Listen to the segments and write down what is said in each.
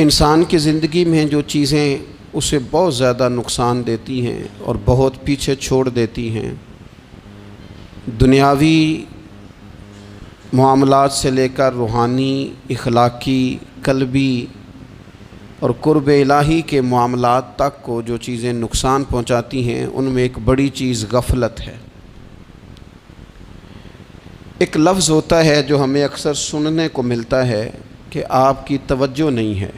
انسان کی زندگی میں جو چیزیں اسے بہت زیادہ نقصان دیتی ہیں اور بہت پیچھے چھوڑ دیتی ہیں، دنیاوی معاملات سے لے کر روحانی، اخلاقی، قلبی اور قرب الہی کے معاملات تک کو جو چیزیں نقصان پہنچاتی ہیں، ان میں ایک بڑی چیز غفلت ہے۔ ایک لفظ ہوتا ہے جو ہمیں اکثر سننے کو ملتا ہے کہ آپ کی توجہ نہیں ہے۔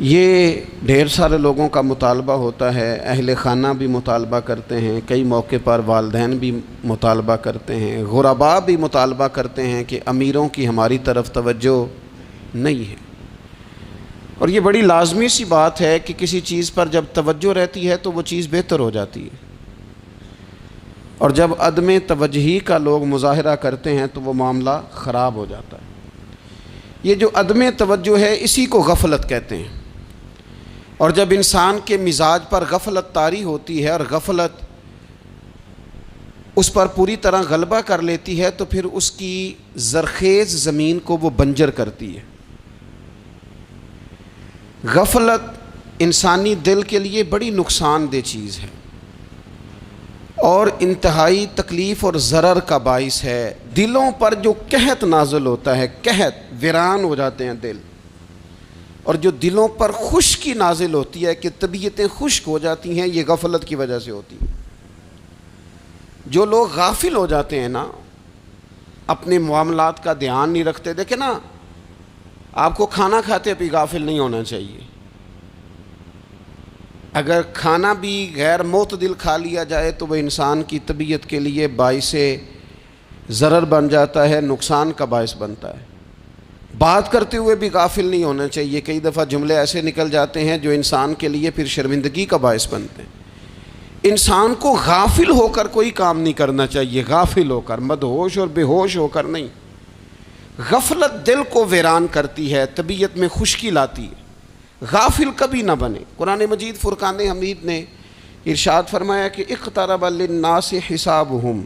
یہ ڈھیر سارے لوگوں کا مطالبہ ہوتا ہے، اہل خانہ بھی مطالبہ کرتے ہیں، کئی موقع پر والدین بھی مطالبہ کرتے ہیں، غرباء بھی مطالبہ کرتے ہیں کہ امیروں کی ہماری طرف توجہ نہیں ہے۔ اور یہ بڑی لازمی سی بات ہے کہ کسی چیز پر جب توجہ رہتی ہے تو وہ چیز بہتر ہو جاتی ہے، اور جب عدم توجہی کا لوگ مظاہرہ کرتے ہیں تو وہ معاملہ خراب ہو جاتا ہے۔ یہ جو عدم توجہ ہے اسی کو غفلت کہتے ہیں، اور جب انسان کے مزاج پر غفلت طاری ہوتی ہے اور غفلت اس پر پوری طرح غلبہ کر لیتی ہے تو پھر اس کی زرخیز زمین کو وہ بنجر کرتی ہے۔ غفلت انسانی دل کے لیے بڑی نقصان دہ چیز ہے اور انتہائی تکلیف اور ضرر کا باعث ہے۔ دلوں پر جو قحط نازل ہوتا ہے، قحط، ویران ہو جاتے ہیں دل، اور جو دلوں پر خشکی نازل ہوتی ہے کہ طبیعتیں خشک ہو جاتی ہیں، یہ غفلت کی وجہ سے ہوتی ہے۔ جو لوگ غافل ہو جاتے ہیں نا، اپنے معاملات کا دھیان نہیں رکھتے، دیکھیں نا، آپ کو کھانا کھاتے بھی غافل نہیں ہونا چاہیے۔ اگر کھانا بھی غیر معتدل کھا لیا جائے تو وہ انسان کی طبیعت کے لیے باعث ضرر بن جاتا ہے، نقصان کا باعث بنتا ہے۔ بات کرتے ہوئے بھی غافل نہیں ہونا چاہیے، کئی دفعہ جملے ایسے نکل جاتے ہیں جو انسان کے لیے پھر شرمندگی کا باعث بنتے ہیں۔ انسان کو غافل ہو کر کوئی کام نہیں کرنا چاہیے، غافل ہو کر، مدہوش اور بے ہوش ہو کر نہیں۔ غفلت دل کو ویران کرتی ہے، طبیعت میں خشکی لاتی ہے۔ غافل کبھی نہ بنے۔ قرآن مجید فرقان حمید نے ارشاد فرمایا کہ اقترب للناس حسابہم،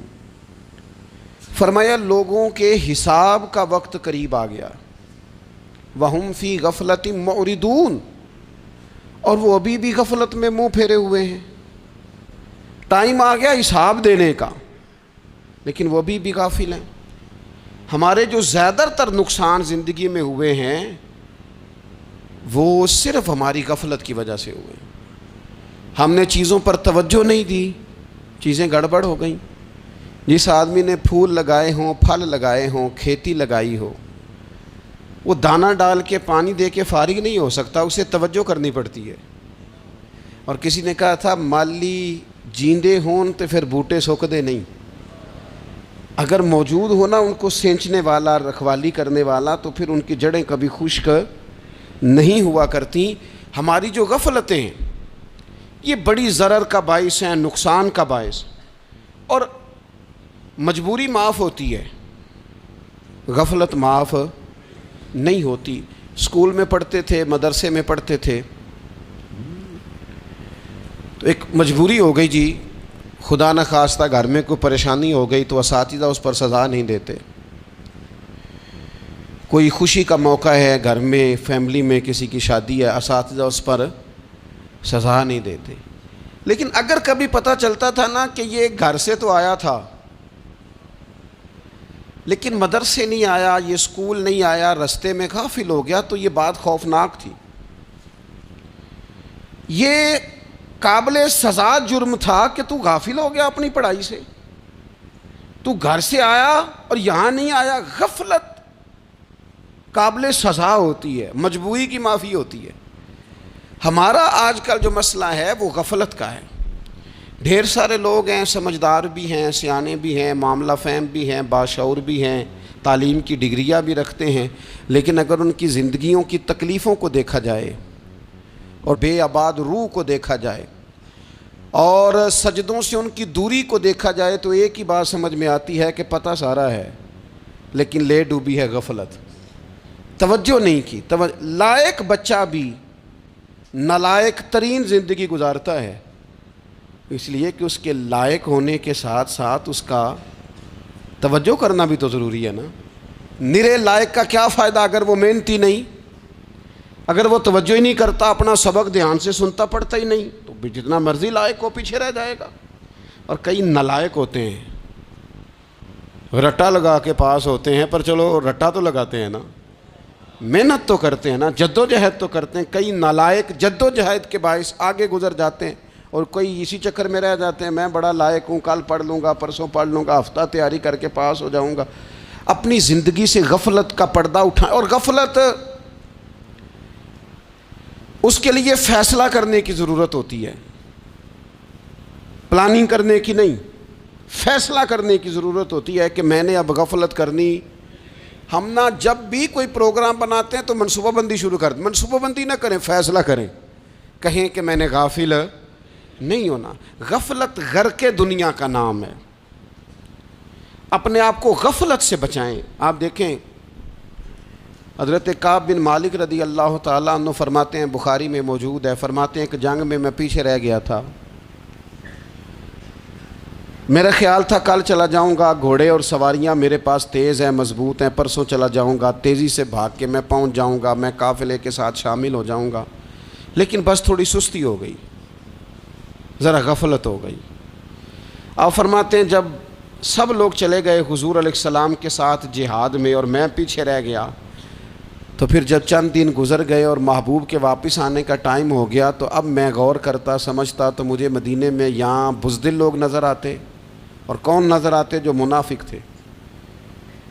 فرمایا لوگوں کے حساب کا وقت قریب آ گیا، وہم فی غفلۃ معرضون، اور وہ ابھی بھی غفلت میں منہ پھیرے ہوئے ہیں۔ ٹائم آ گیا حساب دینے کا، لیکن وہ ابھی بھی غافل ہیں۔ ہمارے جو زیادہ تر نقصان زندگی میں ہوئے ہیں وہ صرف ہماری غفلت کی وجہ سے ہوئے۔ ہم نے چیزوں پر توجہ نہیں دی، چیزیں گڑبڑ ہو گئیں۔ جس آدمی نے پھول لگائے ہوں، پھل لگائے ہوں، کھیتی لگائی ہو، وہ دانہ ڈال کے پانی دے کے فارغ نہیں ہو سکتا، اسے توجہ کرنی پڑتی ہے۔ اور کسی نے کہا تھا مالی جیندے ہون تو پھر بوٹے سوکدے نہیں، اگر موجود ہونا ان کو سینچنے والا، رکھوالی کرنے والا، تو پھر ان کی جڑیں کبھی خشک نہیں ہوا کرتی۔ ہماری جو غفلتیں ہیں یہ بڑی ضرر کا باعث ہیں، نقصان کا باعث، اور مجبوری معاف ہوتی ہے، غفلت معاف نہیں ہوتی۔ اسکول میں پڑھتے تھے، مدرسے میں پڑھتے تھے، تو ایک مجبوری ہو گئی جی، خدا نخواستہ گھر میں کوئی پریشانی ہو گئی تو اساتذہ اس پر سزا نہیں دیتے۔ کوئی خوشی کا موقع ہے گھر میں، فیملی میں کسی کی شادی ہے، اساتذہ اس پر سزا نہیں دیتے۔ لیکن اگر کبھی پتہ چلتا تھا نا کہ یہ گھر سے تو آیا تھا لیکن مدرسے نہیں آیا، یہ اسکول نہیں آیا، رستے میں غافل ہو گیا، تو یہ بات خوفناک تھی۔ یہ قابل سزا جرم تھا کہ تو غافل ہو گیا اپنی پڑھائی سے، تو گھر سے آیا اور یہاں نہیں آیا۔ غفلت قابل سزا ہوتی ہے، مجبوری کی معافی ہوتی ہے۔ ہمارا آج کل جو مسئلہ ہے وہ غفلت کا ہے۔ ڈھیر سارے لوگ ہیں، سمجھدار بھی ہیں، سیانے بھی ہیں، معاملہ فہم بھی ہیں، باشعور بھی ہیں، تعلیم کی ڈگریاں بھی رکھتے ہیں، لیکن اگر ان کی زندگیوں کی تکلیفوں کو دیکھا جائے اور بے آباد روح کو دیکھا جائے اور سجدوں سے ان کی دوری کو دیکھا جائے تو ایک ہی بات سمجھ میں آتی ہے کہ پتہ سارا ہے لیکن لے ڈوبی ہے غفلت، توجہ نہیں کی۔ لائق بچہ بھی نالائق ترین زندگی گزارتا ہے، اس لیے کہ اس کے لائق ہونے کے ساتھ ساتھ اس کا توجہ کرنا بھی تو ضروری ہے نا۔ نرے لائق کا کیا فائدہ اگر وہ محنتی نہیں، اگر وہ توجہ ہی نہیں کرتا، اپنا سبق دھیان سے سنتا پڑھتا ہی نہیں، تو بھی جتنا مرضی لائق ہو پیچھے رہ جائے گا۔ اور کئی نالائق ہوتے ہیں، رٹا لگا کے پاس ہوتے ہیں، پر چلو رٹا تو لگاتے ہیں نا، محنت تو کرتے ہیں نا، جد و جہد تو کرتے ہیں۔ کئی نالائق جد و جہد کے باعث آگے گزر جاتے ہیں، اور کوئی اسی چکر میں رہ جاتے ہیں، میں بڑا لائق ہوں، کل پڑھ لوں گا، پرسوں پڑھ لوں گا، ہفتہ تیاری کر کے پاس ہو جاؤں گا۔ اپنی زندگی سے غفلت کا پردہ اٹھائیں، اور غفلت اس کے لیے فیصلہ کرنے کی ضرورت ہوتی ہے، پلاننگ کرنے کی نہیں، فیصلہ کرنے کی ضرورت ہوتی ہے کہ میں نے اب غفلت کرنی۔ ہم نہ جب بھی کوئی پروگرام بناتے ہیں تو منصوبہ بندی شروع کر دیں، منصوبہ بندی نہ کریں، فیصلہ کریں، کہیں کہ میں نے غافل نہیں ہونا۔ غفلت غرق دنیا کا نام ہے، اپنے آپ کو غفلت سے بچائیں۔ آپ دیکھیں حضرت کعب بن مالک رضی اللہ تعالیٰ عنہ فرماتے ہیں، بخاری میں موجود ہے، فرماتے ہیں کہ جنگ میں پیچھے رہ گیا تھا، میرا خیال تھا کل چلا جاؤں گا، گھوڑے اور سواریاں میرے پاس تیز ہیں، مضبوط ہیں، پرسوں چلا جاؤں گا، تیزی سے بھاگ کے میں پہنچ جاؤں گا، میں قافلے کے ساتھ شامل ہو جاؤں گا، لیکن بس تھوڑی سستی ہو گئی، ذرا غفلت ہو گئی۔ آپ فرماتے ہیں جب سب لوگ چلے گئے حضور علیہ السلام کے ساتھ جہاد میں اور میں پیچھے رہ گیا، تو پھر جب چند دن گزر گئے اور محبوب کے واپس آنے کا ٹائم ہو گیا، تو اب میں غور کرتا سمجھتا تو مجھے مدینے میں یہاں بزدل لوگ نظر آتے، اور کون نظر آتے؟ جو منافق تھے،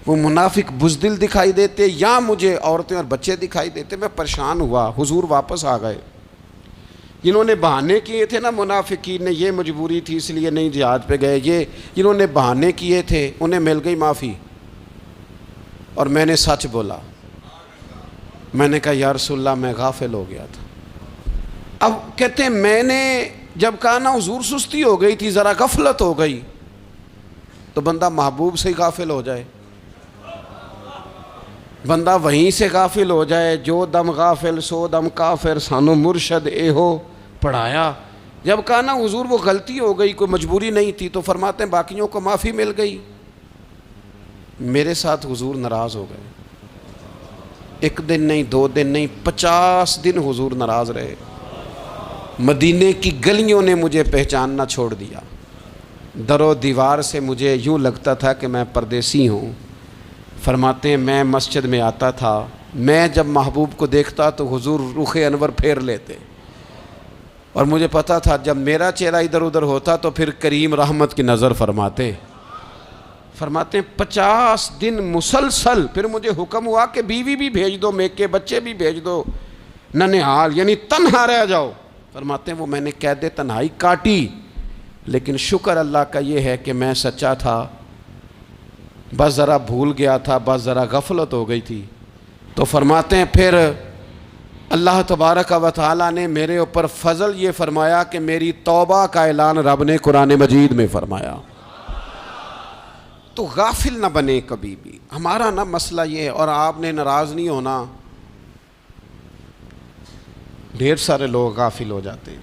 وہ منافق بزدل دکھائی دیتے، یا مجھے عورتیں اور بچے دکھائی دیتے۔ میں پریشان ہوا، حضور واپس آ گئے۔ جنہوں نے بہانے کیے تھے نا منافقین نے، یہ مجبوری تھی اس لیے نہیں جہاد پہ گئے، یہ جنہوں نے بہانے کیے تھے انہیں مل گئی معافی، اور میں نے سچ بولا، میں نے کہا یا رسول اللہ میں غافل ہو گیا تھا۔ اب کہتے ہیں میں نے جب کہا نا حضور سستی ہو گئی تھی، ذرا غفلت ہو گئی، تو بندہ محبوب سے ہی غافل ہو جائے، بندہ وہیں سے غافل ہو جائے۔ جو دم غافل سو دم کافر، سانو مرشد اے ہو پڑھایا۔ جب کہا نا حضور وہ غلطی ہو گئی، کوئی مجبوری نہیں تھی، تو فرماتے ہیں باقیوں کو معافی مل گئی، میرے ساتھ حضور ناراض ہو گئے۔ ایک دن نہیں، 2 دن نہیں، 50 دن حضور ناراض رہے۔ مدینے کی گلیوں نے مجھے پہچاننا چھوڑ دیا، در و دیوار سے مجھے یوں لگتا تھا کہ میں پردیسی ہوں۔ فرماتے ہیں میں مسجد میں آتا تھا، میں جب محبوب کو دیکھتا تو حضور رخ انور پھیر لیتے، اور مجھے پتا تھا جب میرا چہرہ ادھر ادھر ہوتا تو پھر کریم رحمت کی نظر فرماتے۔ فرماتے ہیں 50 دن مسلسل، پھر مجھے حکم ہوا کہ بیوی بھی بھیج دو، میکے بچے بھی بھیج دو، ننھال یعنی تنہا رہ جاؤ۔ فرماتے ہیں وہ میں نے قید تنہائی کاٹی، لیکن شکر اللہ کا یہ ہے کہ میں سچا تھا، بس ذرا بھول گیا تھا، بس ذرا غفلت ہو گئی تھی۔ تو فرماتے ہیں پھر اللہ تبارک و تعالیٰ نے میرے اوپر فضل یہ فرمایا کہ میری توبہ کا اعلان رب نے قرآن مجید میں فرمایا۔ تو غافل نہ بنے کبھی بھی۔ ہمارا نا مسئلہ یہ ہے، اور آپ نے ناراض نہیں ہونا، ڈھیر سارے لوگ غافل ہو جاتے ہیں،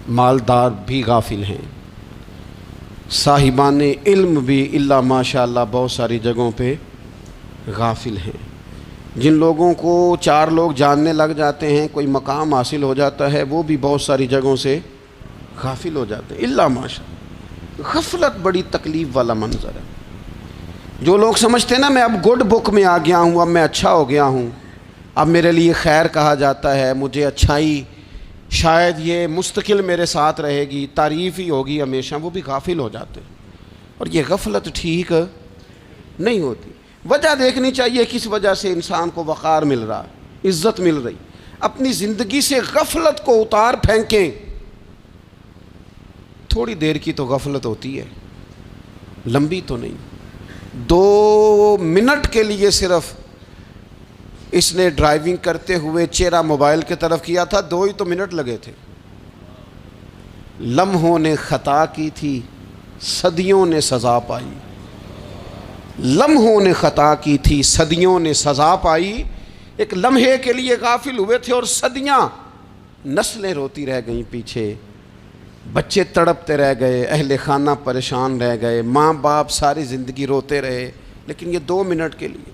مالدار بھی غافل ہیں، صاحبان علم بھی الا ماشاء اللہ بہت ساری جگہوں پہ غافل ہیں۔ جن لوگوں کو 4 لوگ جاننے لگ جاتے ہیں، کوئی مقام حاصل ہو جاتا ہے، وہ بھی بہت ساری جگہوں سے غافل ہو جاتے ہیں الا ماشاء اللہ۔ غفلت بڑی تکلیف والا منظر ہے۔ جو لوگ سمجھتے ہیں نا میں اب گڈ بک میں آ گیا ہوں، اب میں اچھا ہو گیا ہوں، اب میرے لیے خیر کہا جاتا ہے، مجھے اچھائی شاید یہ مستقل میرے ساتھ رہے گی، تعریف ہی ہوگی ہمیشہ، وہ بھی غافل ہو جاتے ہیں۔ اور یہ غفلت ٹھیک نہیں ہوتی۔ وجہ دیکھنی چاہیے کس وجہ سے انسان کو وقار مل رہا، عزت مل رہی۔ اپنی زندگی سے غفلت کو اتار پھینکیں۔ تھوڑی دیر کی تو غفلت ہوتی ہے، لمبی تو نہیں۔ 2 منٹ کے لیے صرف اس نے ڈرائیونگ کرتے ہوئے چہرہ موبائل کی طرف کیا تھا، 2 ہی تو منٹ لگے تھے۔ لمحوں نے خطا کی تھی، صدیوں نے سزا پائی۔ لمحوں نے خطا کی تھی، صدیوں نے سزا پائی۔ ایک لمحے کے لیے غافل ہوئے تھے اور صدیاں، نسلیں روتی رہ گئیں پیچھے۔ بچے تڑپتے رہ گئے، اہل خانہ پریشان رہ گئے، ماں باپ ساری زندگی روتے رہے، لیکن یہ 2 منٹ کے لیے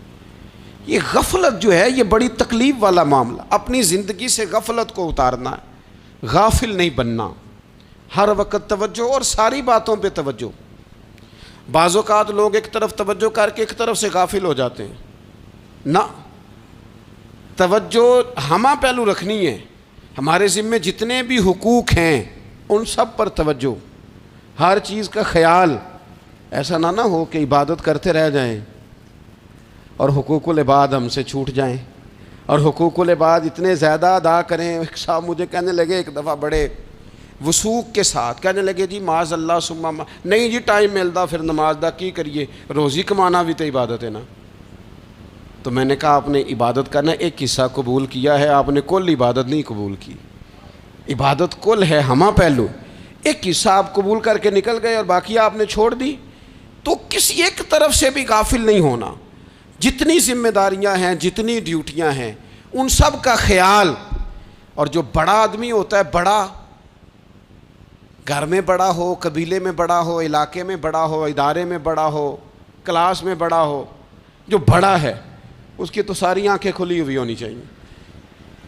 یہ غفلت جو ہے یہ بڑی تکلیف والا معاملہ. اپنی زندگی سے غفلت کو اتارنا ہے، غافل نہیں بننا، ہر وقت توجہ اور ساری باتوں پہ توجہ. بعض اوقات لوگ ایک طرف توجہ کر کے ایک طرف سے غافل ہو جاتے ہیں. نہ، توجہ ہمہ پہلو رکھنی ہے. ہمارے ذمے جتنے بھی حقوق ہیں ان سب پر توجہ، ہر چیز کا خیال. ایسا نہ ہو کہ عبادت کرتے رہ جائیں اور حقوق العباد ہم سے چھوٹ جائیں، اور حقوق العباد اتنے زیادہ ادا کریں. ایک صاحب مجھے کہنے لگے ایک دفعہ بڑے وثوق کے ساتھ کہنے لگے جی معاذ اللہ ثم نہیں جی ٹائم ملتا پھر نماز دا کی کریے، روزی کمانا بھی تو عبادت ہے نا. تو میں نے کہا آپ نے عبادت کرنا ایک حصہ قبول کیا ہے، آپ نے کل عبادت نہیں قبول کی. عبادت کل ہے، ہمہ پہلو. ایک حصہ آپ قبول کر کے نکل گئے اور باقی آپ نے چھوڑ دی. تو کسی ایک طرف سے بھی غافل نہیں ہونا. جتنی ذمہ داریاں ہیں، جتنی ڈیوٹیاں ہیں، ان سب کا خیال. اور جو بڑا آدمی ہوتا ہے، بڑا گھر میں بڑا ہو، قبیلے میں بڑا ہو، علاقے میں بڑا ہو، ادارے میں بڑا ہو، کلاس میں بڑا ہو، جو بڑا ہے اس کی تو ساری آنکھیں کھلی ہوئی ہونی چاہیے.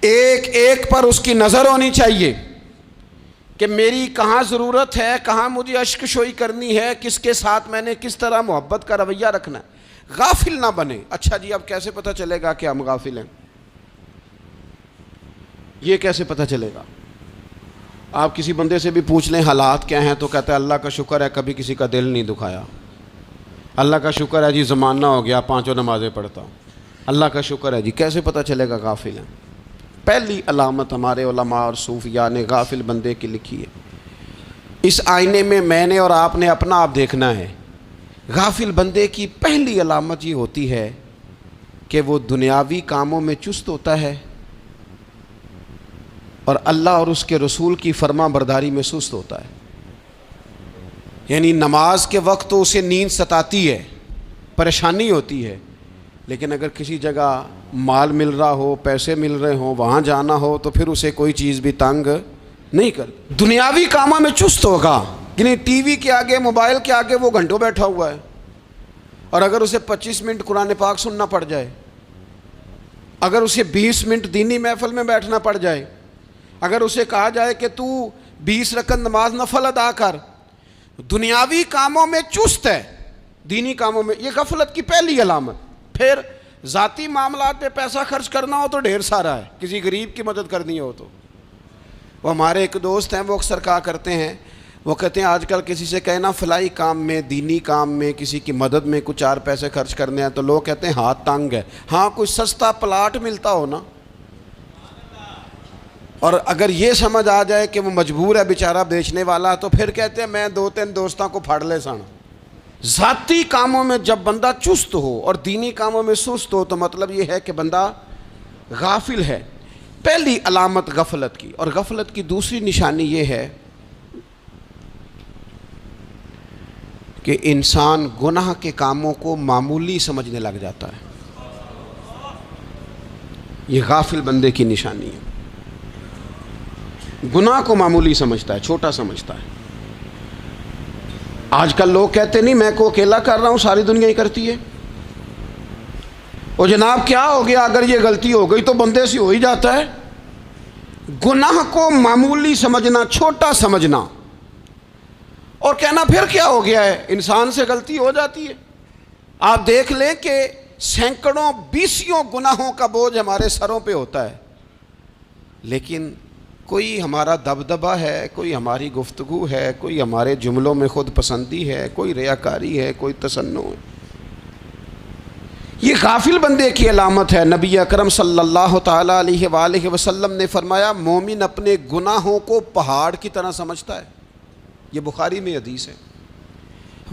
ایک ایک پر اس کی نظر ہونی چاہیے کہ میری کہاں ضرورت ہے، کہاں مجھے اشک شوئی کرنی ہے، کس کے ساتھ میں نے کس طرح محبت کا رویہ رکھنا ہے. غافل نہ بنے. اچھا جی اب کیسے پتہ چلے گا کہ ہم غافل ہیں؟ یہ کیسے پتہ چلے گا؟ آپ کسی بندے سے بھی پوچھ لیں حالات کیا ہیں تو کہتا ہے اللہ کا شکر ہے کبھی کسی کا دل نہیں دکھایا، اللہ کا شکر ہے جی زمانہ ہو گیا 5 نمازیں پڑھتا ہوں، اللہ کا شکر ہے جی. کیسے پتہ چلے گا غافل ہیں؟ پہلی علامت ہمارے علماء اور صوفیاء نے غافل بندے کی لکھی ہے. اس آئینے میں نے اور آپ نے اپنا آپ دیکھنا ہے. غافل بندے کی پہلی علامت یہ ہوتی ہے کہ وہ دنیاوی کاموں میں چست ہوتا ہے اور اللہ اور اس کے رسول کی فرما برداری میں سست ہوتا ہے. یعنی نماز کے وقت تو اسے نیند ستاتی ہے، پریشانی ہوتی ہے، لیکن اگر کسی جگہ مال مل رہا ہو، پیسے مل رہے ہوں، وہاں جانا ہو تو پھر اسے کوئی چیز بھی تنگ نہیں کر. دنیاوی کاموں میں چست ہوگا، یعنی ٹی وی کے آگے، موبائل کے آگے وہ گھنٹوں بیٹھا ہوا ہے. اور اگر اسے 25 منٹ قرآن پاک سننا پڑ جائے، اگر اسے 20 منٹ دینی محفل میں بیٹھنا پڑ جائے، اگر اسے کہا جائے کہ تو 20 رکعت نماز نفل ادا کر، دنیاوی کاموں میں چست ہے، دینی کاموں میں، یہ غفلت کی پہلی علامت. پھر ذاتی معاملات پہ پیسہ خرچ کرنا ہو تو ڈھیر سارا ہے، کسی غریب کی مدد کرنی ہو تو. وہ ہمارے ایک دوست ہیں، وہ اکثر کہا کرتے ہیں، وہ کہتے ہیں آج کل کسی سے کہنا فلائی کام میں، دینی کام میں، کسی کی مدد میں کچھ 4 پیسے خرچ کرنے ہیں تو لوگ کہتے ہیں ہاتھ تنگ ہے. ہاں کوئی سستا پلاٹ ملتا ہو نا، اور اگر یہ سمجھ آ جائے کہ وہ مجبور ہے بیچارہ بیچنے والا، تو پھر کہتے ہیں میں 2-3 دوستوں کو پھاڑ لے سن. ذاتی کاموں میں جب بندہ چست ہو اور دینی کاموں میں سست ہو تو مطلب یہ ہے کہ بندہ غافل ہے. پہلی علامت غفلت کی. اور غفلت کی دوسری نشانی یہ ہے کہ انسان گناہ کے کاموں کو معمولی سمجھنے لگ جاتا ہے. یہ غافل بندے کی نشانی ہے. گناہ کو معمولی سمجھتا ہے، چھوٹا سمجھتا ہے. آج کل لوگ کہتے نہیں میں کو اکیلا کر رہا ہوں، ساری دنیا ہی کرتی ہے. اور جناب کیا ہو گیا اگر یہ غلطی ہو گئی تو بندے سے ہو ہی جاتا ہے. گناہ کو معمولی سمجھنا، چھوٹا سمجھنا اور کہنا پھر کیا ہو گیا ہے، انسان سے غلطی ہو جاتی ہے. آپ دیکھ لیں کہ سینکڑوں بیسیوں گناہوں کا بوجھ ہمارے سروں پہ ہوتا ہے، لیکن کوئی ہمارا دبدبہ ہے، کوئی ہماری گفتگو ہے، کوئی ہمارے جملوں میں خود پسندی ہے، کوئی ریاکاری ہے، کوئی تصنع ہے. یہ غافل بندے کی علامت ہے. نبی اکرم صلی اللہ تعالیٰ علیہ وآلہ وسلم نے فرمایا مومن اپنے گناہوں کو پہاڑ کی طرح سمجھتا ہے. یہ بخاری میں حدیث ہے.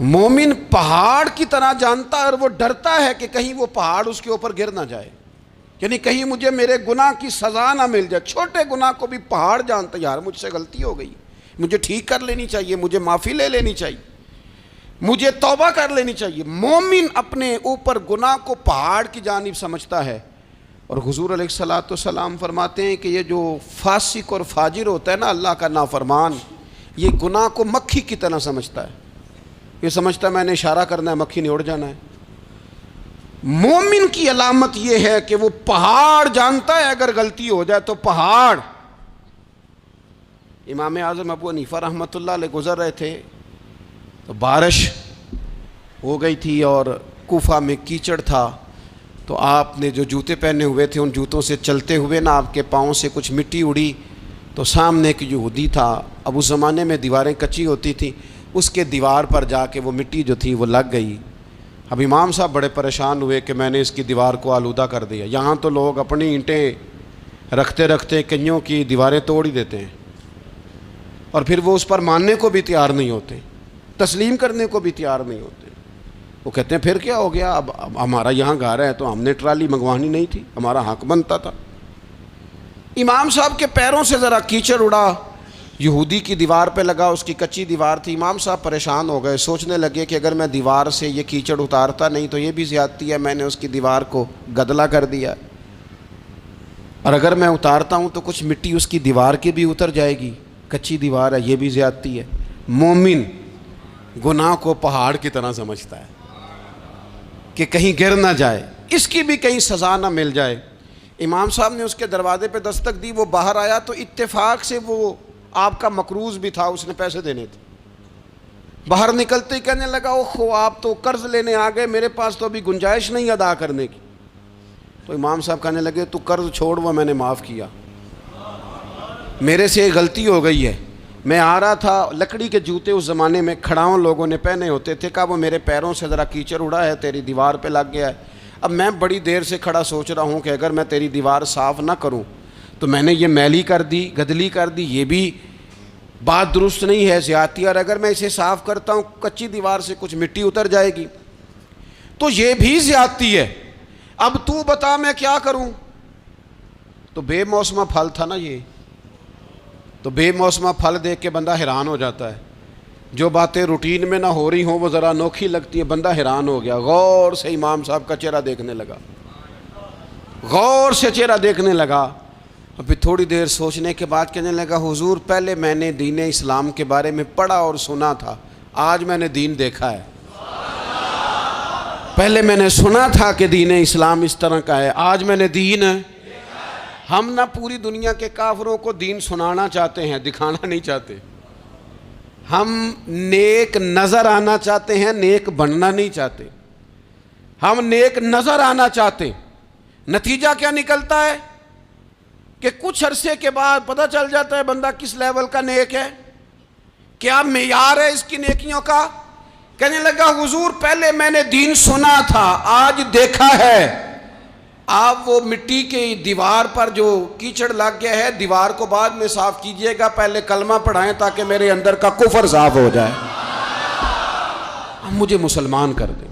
مومن پہاڑ کی طرح جانتا ہے اور وہ ڈرتا ہے کہ کہیں وہ پہاڑ اس کے اوپر گر نہ جائے، یعنی کہیں مجھے میرے گناہ کی سزا نہ مل جائے. چھوٹے گناہ کو بھی پہاڑ جانتا ہے، یار مجھ سے غلطی ہو گئی، مجھے ٹھیک کر لینی چاہیے، مجھے معافی لے لینی چاہیے، مجھے توبہ کر لینی چاہیے. مومن اپنے اوپر گناہ کو پہاڑ کی جانب سمجھتا ہے. اور حضور علیہ الصلوۃ والسلام فرماتے ہیں کہ یہ جو فاسق اور فاجر ہوتا ہے نا، اللہ کا نافرمان، یہ گناہ کو مکھی کی طرح سمجھتا ہے، یہ سمجھتا ہے میں نے اشارہ کرنا ہے مکھی نے اڑ جانا ہے۔ مومن کی علامت یہ ہے کہ وہ پہاڑ جانتا ہے اگر غلطی ہو جائے تو پہاڑ۔ امام اعظم ابو حنیفہ رحمۃ اللہ علیہ گزر رہے تھے تو بارش ہو گئی تھی اور کوفہ میں کیچڑ تھا، تو آپ نے جو جوتے پہنے ہوئے تھے ان جوتوں سے چلتے ہوئے نا آپ کے پاؤں سے کچھ مٹی اڑی، تو سامنے ایک یہودی تھا، اب اس زمانے میں دیواریں کچی ہوتی تھیں، اس کے دیوار پر جا کے وہ مٹی جو تھی وہ لگ گئی۔ اب امام صاحب بڑے پریشان ہوئے کہ میں نے اس کی دیوار کو آلودہ کر دیا۔ یہاں تو لوگ اپنی اینٹیں رکھتے رکھتے کئیوں کی دیواریں توڑ ہی دیتے ہیں، اور پھر وہ اس پر ماننے کو بھی تیار نہیں ہوتے، تسلیم کرنے کو بھی تیار نہیں ہوتے۔ وہ کہتے ہیں پھر کیا ہو گیا، اب ہمارا یہاں گھر ہے تو ہم نے ٹرالی منگوانی نہیں تھی، ہمارا حق بنتا تھا۔ امام صاحب کے پیروں سے ذرا کیچڑ اڑا، یہودی کی دیوار پہ لگا، اس کی کچی دیوار تھی۔ امام صاحب پریشان ہو گئے، سوچنے لگے کہ اگر میں دیوار سے یہ کیچڑ اتارتا نہیں تو یہ بھی زیادتی ہے، میں نے اس کی دیوار کو گدلا کر دیا، اور اگر میں اتارتا ہوں تو کچھ مٹی اس کی دیوار کی بھی اتر جائے گی، کچی دیوار ہے، یہ بھی زیادتی ہے۔ مومن گناہ کو پہاڑ کی طرح سمجھتا ہے کہ کہیں گر نہ جائے، اس کی بھی کہیں سزا نہ مل جائے۔ امام صاحب نے اس کے دروازے پہ دستک دی، وہ باہر آیا تو اتفاق سے وہ آپ کا مقروض بھی تھا، اس نے پیسے دینے تھے۔ باہر نکلتے ہی کہنے لگا اوہ آپ تو قرض لینے آ گئے، میرے پاس تو ابھی گنجائش نہیں ادا کرنے کی۔ تو امام صاحب کہنے لگے تو قرض چھوڑ، وہ میں نے معاف کیا، میرے سے غلطی ہو گئی ہے، میں آ رہا تھا، لکڑی کے جوتے اس زمانے میں کھڑاؤں لوگوں نے پہنے ہوتے تھے، کہا وہ میرے پیروں سے ذرا کیچڑ اڑا ہے، تیری دیوار پہ لگ گیا ہے۔ اب میں بڑی دیر سے کھڑا سوچ رہا ہوں کہ اگر میں تیری دیوار صاف نہ کروں تو میں نے یہ میلی کر دی، گدلی کر دی، یہ بھی بات درست نہیں ہے، زیادتی، اور اگر میں اسے صاف کرتا ہوں کچی دیوار سے کچھ مٹی اتر جائے گی تو یہ بھی زیادتی ہے، اب تو بتا میں کیا کروں۔ تو بے موسمہ پھل تھا نا یہ، تو بے موسمہ پھل دیکھ کے بندہ حیران ہو جاتا ہے، جو باتیں روٹین میں نہ ہو رہی ہوں وہ ذرا انوکھی لگتی ہے، بندہ حیران ہو گیا، غور سے امام صاحب کا چہرہ دیکھنے لگا، غور سے چہرہ دیکھنے لگا، اور پھر تھوڑی دیر سوچنے کے بعد کہنے لگا حضور پہلے میں نے دین اسلام کے بارے میں پڑھا اور سنا تھا، آج میں نے دین دیکھا ہے۔ پہلے میں نے سنا تھا کہ دین اسلام اس طرح کا ہے، آج میں نے دین ہم نہ پوری دنیا کے کافروں کو دین سنانا چاہتے ہیں، دکھانا نہیں چاہتے، ہم نیک نظر آنا چاہتے ہیں، نیک بننا نہیں چاہتے، ہم نیک نظر آنا چاہتے۔ نتیجہ کیا نکلتا ہے کہ کچھ عرصے کے بعد پتہ چل جاتا ہے بندہ کس لیول کا نیک ہے، کیا معیار ہے اس کی نیکیوں کا۔ کہنے لگا حضور پہلے میں نے دین سنا تھا، آج دیکھا ہے۔ آپ وہ مٹی کی دیوار پر جو کیچڑ لگ گیا ہے، دیوار کو بعد میں صاف کیجئے گا، پہلے کلمہ پڑھائیں تاکہ میرے اندر کا کفر صاف ہو جائے، مجھے مسلمان کر دیں۔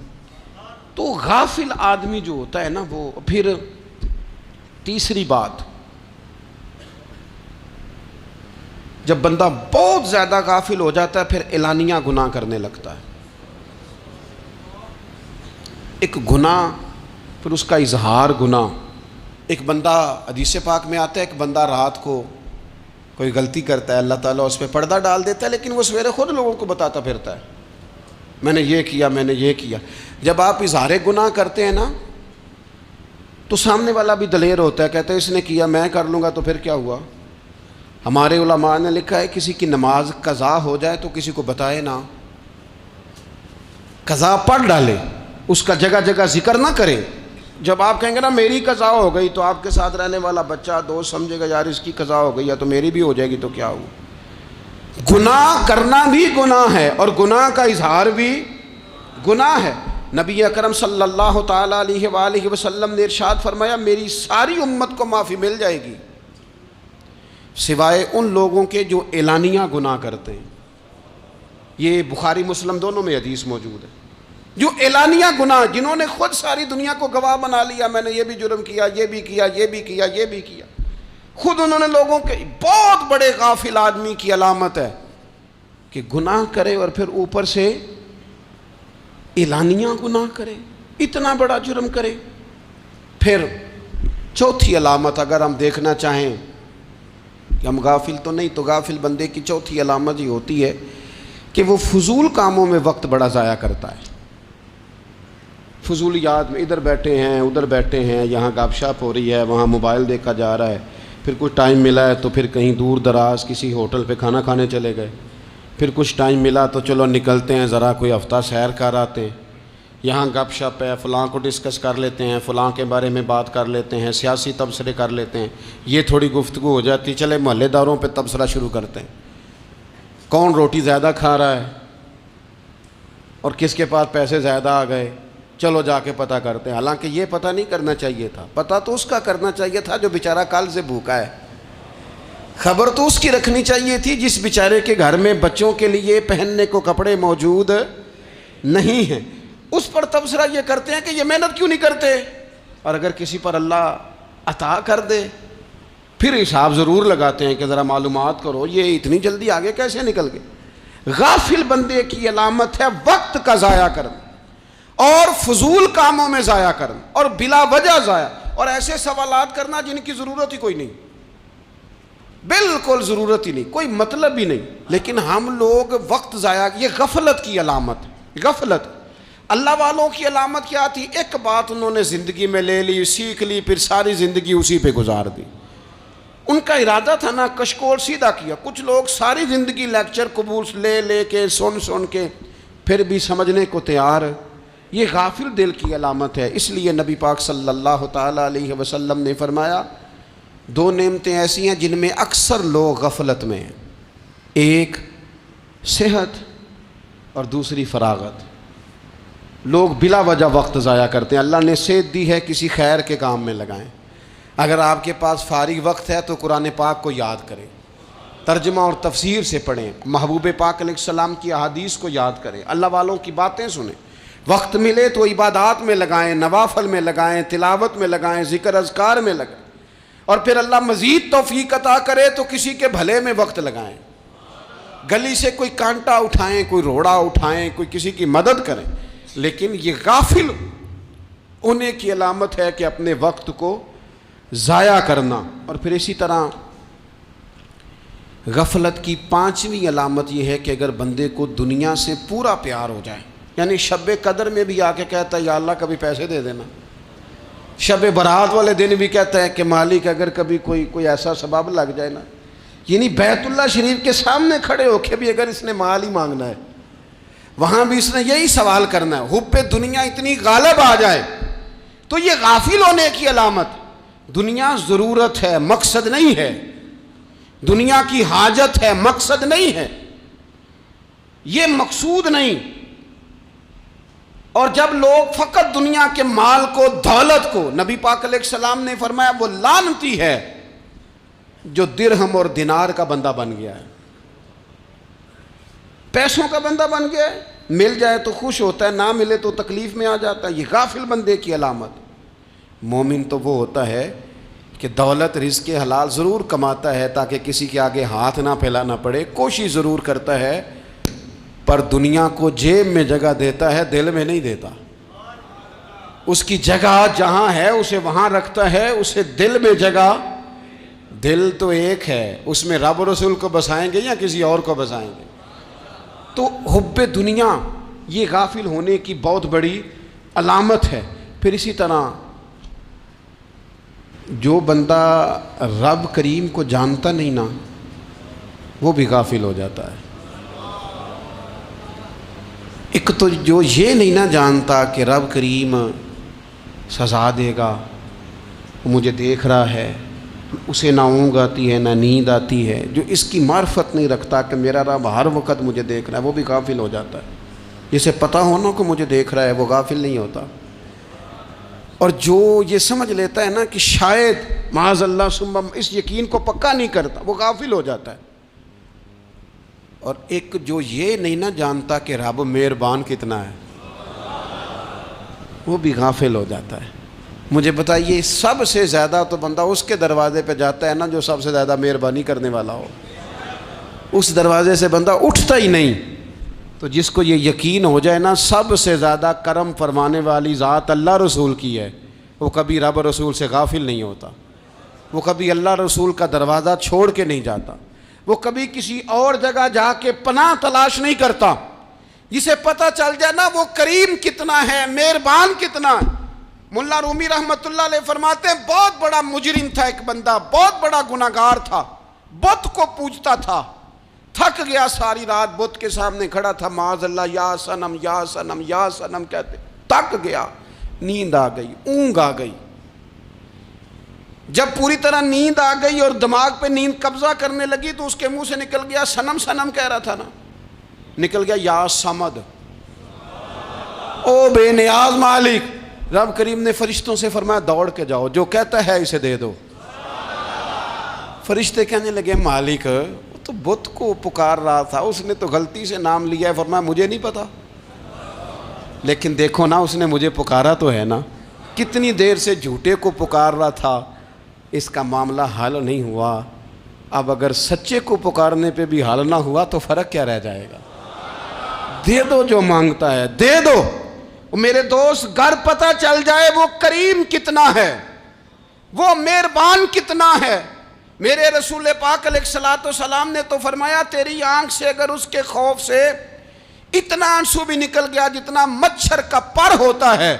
تو غافل آدمی جو ہوتا ہے نا، وہ پھر تیسری بات، جب بندہ بہت زیادہ غافل ہو جاتا ہے پھر اعلانیہ گناہ کرنے لگتا ہے۔ ایک گناہ پھر اس کا اظہار گناہ، ایک بندہ حدیث پاک میں آتا ہے، ایک بندہ رات کو کوئی غلطی کرتا ہے، اللہ تعالیٰ اس پہ پردہ ڈال دیتا ہے، لیکن وہ سویرے خود لوگوں کو بتاتا پھرتا ہے میں نے یہ کیا، میں نے یہ کیا۔ جب آپ اظہار گناہ کرتے ہیں نا تو سامنے والا بھی دلیر ہوتا ہے، کہتا ہے اس نے کیا میں کر لوں گا تو پھر کیا ہوا۔ ہمارے علماء نے لکھا ہے کسی کی نماز قضا ہو جائے تو کسی کو بتائے نہ، قضا پڑھ ڈالے، اس کا جگہ جگہ ذکر نہ کرے۔ جب آپ کہیں گے نا میری قضا ہو گئی تو آپ کے ساتھ رہنے والا بچہ دوست سمجھے گا یار اس کی قضا ہو گئی ہے تو میری بھی ہو جائے گی تو کیا ہوا۔ گناہ کرنا بھی گناہ ہے اور گناہ کا اظہار بھی گناہ ہے۔ نبی اکرم صلی اللہ تعالیٰ علیہ وآلہ وسلم نے ارشاد فرمایا میری ساری امت کو معافی مل جائے گی سوائے ان لوگوں کے جو اعلانیہ گناہ کرتے ہیں۔ یہ بخاری مسلم دونوں میں حدیث موجود ہے۔ جو اعلانیہ گناہ، جنہوں نے خود ساری دنیا کو گواہ بنا لیا، میں نے یہ بھی جرم کیا، یہ بھی کیا، یہ بھی کیا، یہ بھی کیا، خود انہوں نے لوگوں کے، بہت بڑے غافل آدمی کی علامت ہے کہ گناہ کرے اور پھر اوپر سے اعلانیہ گناہ کرے، اتنا بڑا جرم کرے۔ پھر چوتھی علامت اگر ہم دیکھنا چاہیں کہ ہم غافل تو نہیں. تو غافل بندے کی چوتھی علامت یہ ہوتی ہے کہ وہ فضول کاموں میں وقت بڑا ضائع کرتا ہے. فضولیات میں ادھر بیٹھے ہیں ادھر بیٹھے ہیں, یہاں گپ شپ ہو رہی ہے, وہاں موبائل دیکھا جا رہا ہے, پھر کچھ ٹائم ملا ہے تو پھر کہیں دور دراز کسی ہوٹل پہ کھانا کھانے چلے گئے, پھر کچھ ٹائم ملا تو چلو نکلتے ہیں ذرا کوئی ہفتہ سیر کر آتے ہیں, یہاں گپ شپ ہے, فلاں کو ڈسکس کر لیتے ہیں, فلاں کے بارے میں بات کر لیتے ہیں, سیاسی تبصرے کر لیتے ہیں, یہ تھوڑی گفتگو ہو جاتی, چلے محلے داروں پہ تبصرہ شروع کرتے ہیں, کون روٹی زیادہ کھا رہا ہے اور کس کے پاس پیسے زیادہ آ گئے, چلو جا کے پتہ کرتے ہیں. حالانکہ یہ پتہ نہیں کرنا چاہیے تھا, پتہ تو اس کا کرنا چاہیے تھا جو بیچارہ کل سے بھوکا ہے. خبر تو اس کی رکھنی چاہیے تھی جس بیچارے کے گھر میں بچوں کے لیے پہننے کو کپڑے موجود نہیں ہیں. اس پر تبصرہ یہ کرتے ہیں کہ یہ محنت کیوں نہیں کرتے, اور اگر کسی پر اللہ عطا کر دے پھر حساب ضرور لگاتے ہیں کہ ذرا معلومات کرو یہ اتنی جلدی آگے کیسے نکل گئے. غافل بندے کی علامت ہے وقت کا ضائع کرنا اور فضول کاموں میں ضائع کرنا اور بلا وجہ ضائع, اور ایسے سوالات کرنا جن کی ضرورت ہی کوئی نہیں, بالکل ضرورت ہی نہیں, کوئی مطلب ہی نہیں, لیکن ہم لوگ وقت ضائع. یہ غفلت کی علامت, غفلت. اللہ والوں کی علامت کیا تھی؟ ایک بات انہوں نے زندگی میں لے لی, سیکھ لی, پھر ساری زندگی اسی پہ گزار دی. ان کا ارادہ تھا نا کشکول سیدھا کیا. کچھ لوگ ساری زندگی لیکچر قبول لے کے سن کے پھر بھی سمجھنے کو تیار. یہ غافل دل کی علامت ہے. اس لیے نبی پاک صلی اللہ تعالیٰ علیہ وسلم نے فرمایا دو نعمتیں ایسی ہیں جن میں اکثر لوگ غفلت میں ہیں, ایک صحت اور دوسری فراغت. لوگ بلا وجہ وقت ضائع کرتے ہیں. اللہ نے صحت دی ہے, کسی خیر کے کام میں لگائیں. اگر آپ کے پاس فارغ وقت ہے تو قرآن پاک کو یاد کریں, ترجمہ اور تفسیر سے پڑھیں, محبوب پاک علیہ السلام کی احادیث کو یاد کریں, اللہ والوں کی باتیں سنیں. وقت ملے تو عبادات میں لگائیں, نوافل میں لگائیں, تلاوت میں لگائیں, ذکر اذکار میں لگائیں, اور پھر اللہ مزید توفیق عطا کرے تو کسی کے بھلے میں وقت لگائیں. گلی سے کوئی کانٹا اٹھائیں, کوئی روڑا اٹھائیں, کوئی کسی کی مدد کریں. لیکن یہ غافل ہونے کی علامت ہے کہ اپنے وقت کو ضائع کرنا. اور پھر اسی طرح غفلت کی پانچویں علامت یہ ہے کہ اگر بندے کو دنیا سے پورا پیار ہو جائے, یعنی شب قدر میں بھی آ کے کہتا ہے یا اللہ کبھی پیسے دے دینا, شب برات والے دن بھی کہتا ہے کہ مالک اگر کبھی کوئی ایسا سبب لگ جائے نا, یعنی بیت اللہ شریف کے سامنے کھڑے ہو کے بھی اگر اس نے مال ہی مانگنا ہے وہاں بھی اس نے یہی سوال کرنا ہے, حب دنیا اتنی غالب آ جائے. تو یہ غافل ہونے کی علامت. دنیا ضرورت ہے, مقصد نہیں ہے. دنیا کی حاجت ہے, مقصد نہیں ہے. یہ مقصود نہیں. اور جب لوگ فقط دنیا کے مال کو, دولت کو, نبی پاک علیہ السلام نے فرمایا وہ لعنتی ہے جو درہم اور دینار کا بندہ بن گیا ہے, پیسوں کا بندہ بن گیا ہے. مل جائے تو خوش ہوتا ہے, نہ ملے تو تکلیف میں آ جاتا ہے. یہ غافل بندے کی علامت. مومن تو وہ ہوتا ہے کہ دولت رزق حلال ضرور کماتا ہے تاکہ کسی کے آگے ہاتھ نہ پھیلانا پڑے, کوشش ضرور کرتا ہے, پر دنیا کو جیب میں جگہ دیتا ہے, دل میں نہیں دیتا. اس کی جگہ جہاں ہے اسے وہاں رکھتا ہے, اسے دل میں جگہ. دل تو ایک ہے, اس میں رب و رسول کو بسائیں گے یا کسی اور کو بسائیں گے. تو حب دنیا یہ غافل ہونے کی بہت بڑی علامت ہے. پھر اسی طرح جو بندہ رب کریم کو جانتا نہیں نا وہ بھی غافل ہو جاتا ہے. ایک تو جو یہ نہیں نہ جانتا کہ رب کریم سزا دے گا, مجھے دیکھ رہا ہے, اسے نہ اونگ آتی ہے نہ نیند آتی ہے, جو اس کی معرفت نہیں رکھتا کہ میرا رب ہر وقت مجھے دیکھ رہا ہے, وہ بھی غافل ہو جاتا ہے. جسے پتہ ہونا کہ مجھے دیکھ رہا ہے وہ غافل نہیں ہوتا. اور جو یہ سمجھ لیتا ہے نا کہ شاید معاذ اللہ ثم اس یقین کو پکا نہیں کرتا, وہ غافل ہو جاتا ہے. اور ایک جو یہ نہیں نہ جانتا کہ رب مہربان کتنا ہے وہ بھی غافل ہو جاتا ہے. مجھے بتائیے سب سے زیادہ تو بندہ اس کے دروازے پہ جاتا ہے نا جو سب سے زیادہ مہربانی کرنے والا ہو, اس دروازے سے بندہ اٹھتا ہی نہیں. تو جس کو یہ یقین ہو جائے نا سب سے زیادہ کرم فرمانے والی ذات اللہ رسول کی ہے, وہ کبھی رب رسول سے غافل نہیں ہوتا. وہ کبھی اللہ رسول کا دروازہ چھوڑ کے نہیں جاتا، وہ کبھی کسی اور جگہ جا کے پناہ تلاش نہیں کرتا۔ جسے پتہ چل جائے نا وہ کریم کتنا ہے، مہربان کتنا ہے۔ ملا رومی رحمت اللہ علیہ فرماتے ہیں بہت بڑا مجرم تھا ایک بندہ، بہت بڑا گناہگار تھا، بت کو پوجتا تھا، تھک گیا ساری رات بت کے سامنے کھڑا تھا، معاذ اللہ یا صنم یا صنم یا صنم کہتے، تھک گیا، نیند آ گئی، اونگ آ گئی۔ جب پوری طرح نیند آ گئی اور دماغ پہ نیند قبضہ کرنے لگی تو اس کے منہ سے نکل گیا، صنم صنم کہہ رہا تھا نا، نکل گیا یا صمد، او بے نیاز مالک۔ رب کریم نے فرشتوں سے فرمایا دوڑ کے جاؤ، جو کہتا ہے اسے دے دو۔ فرشتے کہنے لگے مالک وہ تو بت کو پکار رہا تھا، اس نے تو غلطی سے نام لیا ہے۔ فرمایا مجھے نہیں پتا، لیکن دیکھو نا اس نے مجھے پکارا تو ہے نا، کتنی دیر سے جھوٹے کو پکار رہا تھا، اس کا معاملہ حل نہیں ہوا، اب اگر سچے کو پکارنے پہ بھی حل نہ ہوا تو فرق کیا رہ جائے گا؟ دے دو جو مانگتا ہے، دے دو۔ میرے دوست گھر پتہ چل جائے وہ کریم کتنا ہے، وہ مہربان کتنا ہے۔ میرے رسول پاک علیہ الصلوۃ والسلام نے تو فرمایا تیری آنکھ سے اگر اس کے خوف سے اتنا آنسو بھی نکل گیا جتنا مچھر کا پر ہوتا ہے،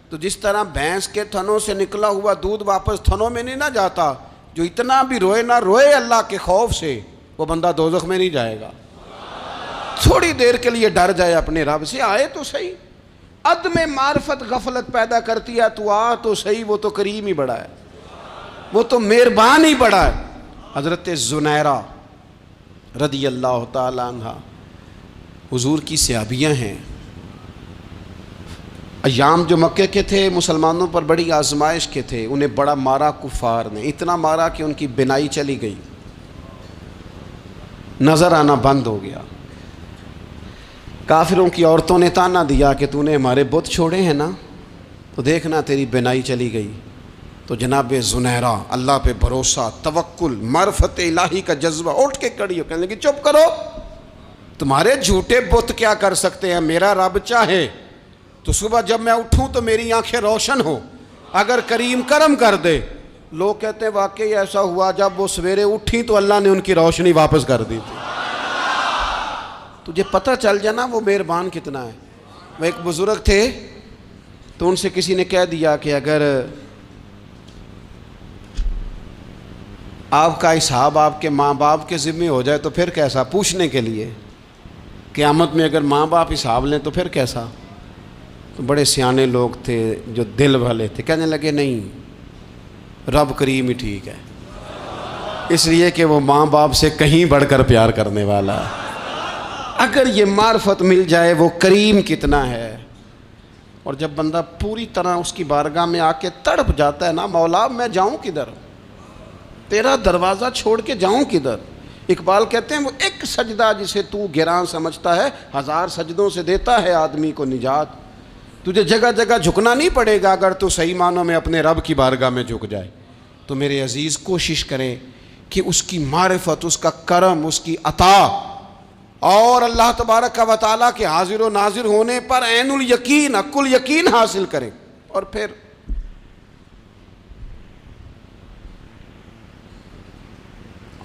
تو جس طرح بھینس کے تھنوں سے نکلا ہوا دودھ واپس تھنوں میں نہیں نہ جاتا، جو اتنا بھی روئے نہ روئے اللہ کے خوف سے، وہ بندہ دوزخ میں نہیں جائے گا۔ تھوڑی دیر کے لیے ڈر جائے اپنے رب سے، آئے تو صحیح۔ عدم معرفت غفلت پیدا کرتی ہے، تو آ تو صحیح، وہ تو کریم ہی بڑا ہے، وہ تو مہربان ہی بڑا ہے۔ حضرت زنیرہ رضی اللہ تعالی عنہ حضور کی صحابیاں ہیں۔ ایام جو مکے کے تھے مسلمانوں پر بڑی آزمائش کے تھے، انہیں بڑا مارا کفار نے، اتنا مارا کہ ان کی بینائی چلی گئی، نظر آنا بند ہو گیا۔ کافروں کی عورتوں نے تانا دیا کہ تو نے ہمارے بت چھوڑے ہیں نا، تو دیکھنا تیری بینائی چلی گئی۔ تو جناب زنیرہ اللہ پہ بھروسہ، توکل، معرفت الہی کا جذبہ، اٹھ کے کھڑی ہو کہنے لگی چپ کرو، تمہارے جھوٹے بت کیا کر سکتے ہیں، میرا رب چاہے تو صبح جب میں اٹھوں تو میری آنکھیں روشن ہو، اگر کریم کرم کر دے۔ لوگ کہتے ہیں واقعی ایسا ہوا، جب وہ سویرے اٹھیں تو اللہ نے ان کی روشنی واپس کر دی تھی۔ تجھے پتہ چل جانا وہ مہربان کتنا ہے۔ وہ ایک بزرگ تھے تو ان سے کسی نے کہہ دیا کہ اگر آپ کا حساب آپ کے ماں باپ کے ذمہ ہو جائے تو پھر کیسا، پوچھنے کے لیے قیامت میں اگر ماں باپ حساب لیں تو پھر کیسا۔ تو بڑے سیانے لوگ تھے جو دل والے تھے، کہنے لگے نہیں، رب کریم ہی ٹھیک ہے، اس لیے کہ وہ ماں باپ سے کہیں بڑھ کر پیار کرنے والا ہے۔ اگر یہ معرفت مل جائے وہ کریم کتنا ہے۔ اور جب بندہ پوری طرح اس کی بارگاہ میں آ کے تڑپ جاتا ہے نا، مولا میں جاؤں کدھر، تیرا دروازہ چھوڑ کے جاؤں کدھر۔ اقبال کہتے ہیں وہ ایک سجدہ جسے تو گراں سمجھتا ہے، 1000 سجدوں سے دیتا ہے آدمی کو نجات۔ تجھے جگہ جگہ جھکنا نہیں پڑے گا اگر تو صحیح معنوں میں اپنے رب کی بارگاہ میں جھک جائے۔ تو میرے عزیز کوشش کریں کہ اس کی معرفت، اس کا کرم، اس کی عطا اور اللہ تبارک و تعالیٰ کے حاضر و ناظر ہونے پر عین الیقین، حق الیقین حاصل کریں۔ اور پھر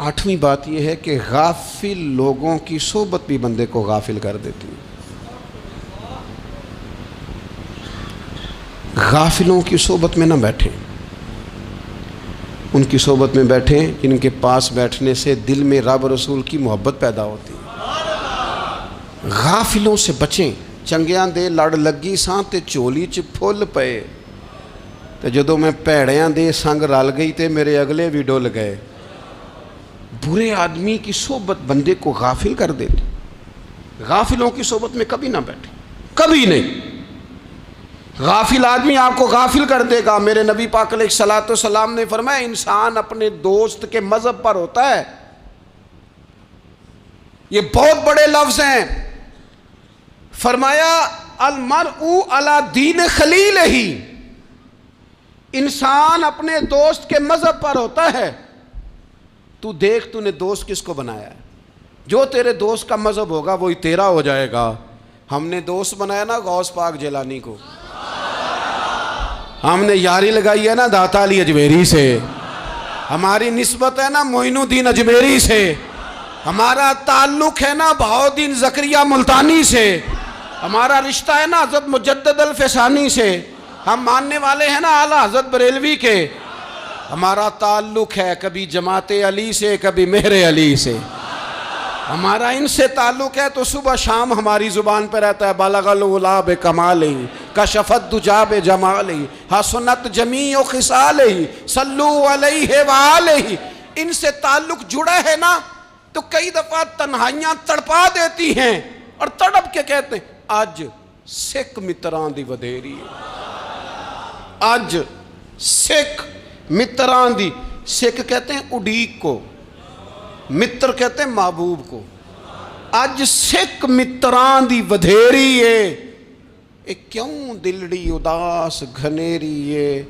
آٹھویں بات یہ ہے کہ غافل لوگوں کی صحبت بھی بندے کو غافل کر دیتی ہے۔ غافلوں کی صحبت میں نہ بیٹھیں، ان کی صحبت میں بیٹھیں جن کے پاس بیٹھنے سے دل میں رب رسول کی محبت پیدا ہوتی ہے۔ غافلوں سے بچیں۔ چنگیاں دے لڑ لگی ساں تے چولی چ پھل پئے، تے جدوں میں پیڑیاں دے سنگ رل گئی تے میرے اگلے بھی ڈل گئے۔ برے آدمی کی صحبت بندے کو غافل کر دیتی۔ غافلوں کی صحبت میں کبھی نہ بیٹھیں، کبھی نہیں۔ غافل آدمی آپ کو غافل کر دے گا۔ میرے نبی پاک علیہ الصلوۃ والسلام نے فرمایا انسان اپنے دوست کے مذہب پر ہوتا ہے۔ یہ بہت بڑے لفظ ہیں۔ فرمایا المرء علی دین خلیلہ، انسان اپنے دوست کے مذہب پر ہوتا ہے۔ تو دیکھ تو نے دوست کس کو بنایا ہے، جو تیرے دوست کا مذہب ہوگا وہی تیرا ہو جائے گا۔ ہم نے دوست بنایا نا غوث پاک جیلانی کو، ہم نے یاری لگائی ہے نا داتا علی اجمیری سے، ہماری نسبت ہے نا معین الدین اجمیری سے، ہمارا تعلق ہے نا بہاؤالدین زکریہ ملتانی سے، ہمارا رشتہ ہے نا حضرت مجدد الفسانی سے، ہم ماننے والے ہیں نا اعلیٰ حضرت بریلوی کے، ہمارا تعلق ہے کبھی جماعت علی سے کبھی مہر علی سے، ہمارا ان سے تعلق ہے تو صبح شام ہماری زبان پہ رہتا ہے بالغ العلا بکمالہ کشف الدجی بجمالہ حسنت جمیع خصالہ صلو علیہ وآلہ۔ ان سے تعلق جڑا ہے نا تو کئی دفعہ تنہائیاں تڑپا دیتی ہیں اور تڑپ کے کہتے ہیں آج سکھ متران دی ودھیری ہے، آج سکھ متران دی، سکھ کہتے ہیں اڈیق کو، متر کہتے ہیں محبوب کو، اج سکھ متران دی ودھیری ہے، اے کیوں دلڑی اداس گھنیری ہے،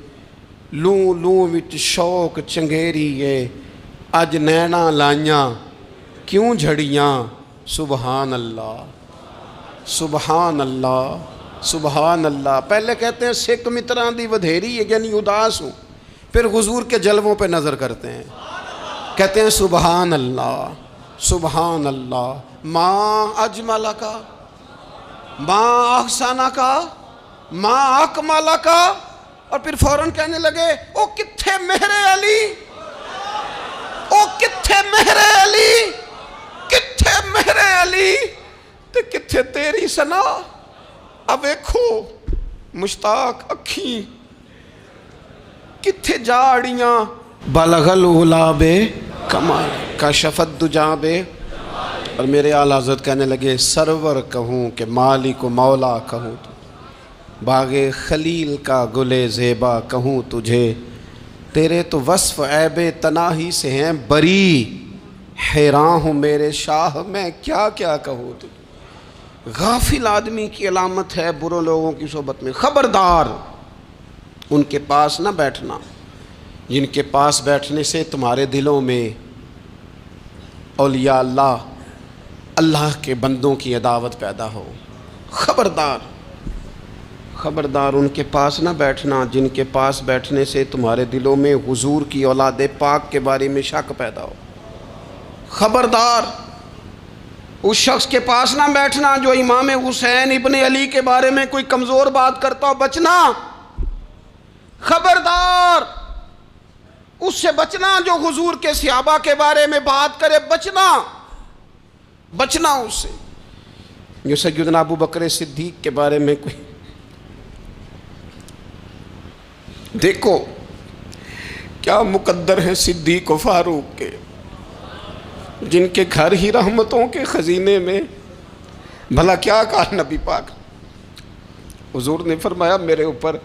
لوں لوں وچ شوق چنگیری ہے، اج نینا لائیاں کیوں جھڑیاں، سبحان اللہ سبحان اللہ سبحان اللہ۔ پہلے کہتے ہیں سکھ متران دی ودھیری ہے یعنی اداس ہوں، پھر حضور کے جلووں پہ نظر کرتے ہیں، کہتے ہیں سبحان اللہ سبحان اللہ، ماں اجمل کا ماں احسن کا ماں اکمل کا، اور پھر فوراً کہنے لگے او کتھے مہر علی، او کتھے مہر علی، کتھے مہر علی تے کتھے تیری سنا، اب ویکھو مشتاق اکھیں کتھے جاڑیاں، بلغ العلا بے کمال کشف الدجی بے، اور میرے اعلیٰ حضرت کہنے لگے سرور کہوں کہ مالک و مولا کہوں تو، باغ خلیل کا گلے زیبا کہوں تجھے، تیرے تو وصف عیب تناہی سے ہیں بری، حیران ہوں میرے شاہ میں کیا کیا کہوں تجھے۔ غافل آدمی کی علامت ہے برے لوگوں کی صحبت میں، خبردار ان کے پاس نہ بیٹھنا جن کے پاس بیٹھنے سے تمہارے دلوں میں اولیاء اللہ اللہ کے بندوں کی عداوت پیدا ہو، خبردار خبردار ان کے پاس نہ بیٹھنا جن کے پاس بیٹھنے سے تمہارے دلوں میں حضور کی اولاد پاک کے بارے میں شک پیدا ہو، خبردار اس شخص کے پاس نہ بیٹھنا جو امام حسین ابن علی کے بارے میں کوئی کمزور بات کرتا ہو، بچنا، خبردار اس سے بچنا جو حضور کے صحابہ کے بارے میں بات کرے، بچنا بچنا اس سے، جو سیدنا ابو بکر صدیق کے بارے میں کوئی، دیکھو کیا مقدر ہیں صدیق و فاروق کے، جن کے گھر ہی رحمتوں کے خزینے میں، بھلا کیا کہا نبی پاک، حضور نے فرمایا میرے اوپر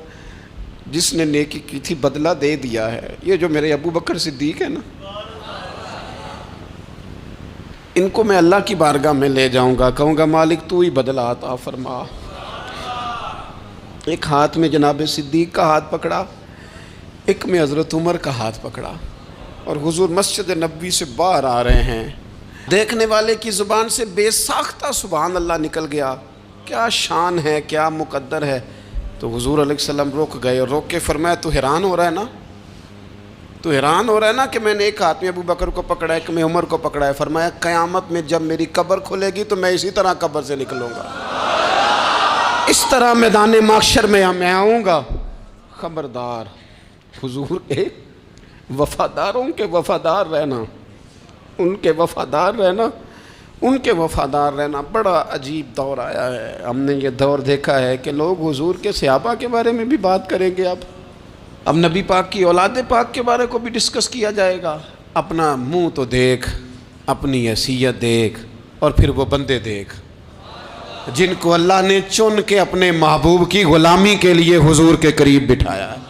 جس نے نیکی کی تھی بدلہ دے دیا ہے، یہ جو میرے ابو بکر صدیق ہے نا، ان کو میں اللہ کی بارگاہ میں لے جاؤں گا، کہوں گا مالک تو ہی بدلہ عطا فرما۔ ایک ہاتھ میں جناب صدیق کا ہاتھ پکڑا، ایک میں حضرت عمر کا ہاتھ پکڑا، اور حضور مسجد نبوی سے باہر آ رہے ہیں، دیکھنے والے کی زبان سے بے ساختہ سبحان اللہ نکل گیا، کیا شان ہے کیا مقدر ہے۔ تو حضور علیہ السلام رک گئے اور روک کے فرمایا تو حیران ہو رہا ہے نا، تو حیران ہو رہا ہے نا کہ میں نے ایک ہاتھ میں ابو بکر کو پکڑا ہے، ایک میں عمر کو پکڑا ہے، فرمایا قیامت میں جب میری قبر کھلے گی تو میں اسی طرح قبر سے نکلوں گا، اس طرح میدان محشر میں میں آؤں گا۔ خبردار حضور کے وفاداروں کے وفادار رہنا، ان کے وفادار رہنا، ان کے وفادار رہنا۔ بڑا عجیب دور آیا ہے، ہم نے یہ دور دیکھا ہے کہ لوگ حضور کے صحابہ کے بارے میں بھی بات کریں گے، اب نبی پاک کی اولاد پاک کے بارے کو بھی ڈسکس کیا جائے گا۔ اپنا منہ تو دیکھ، اپنی حیثیت دیکھ، اور پھر وہ بندے دیکھ جن کو اللہ نے چن کے اپنے محبوب کی غلامی کے لیے حضور کے قریب بٹھایا ہے۔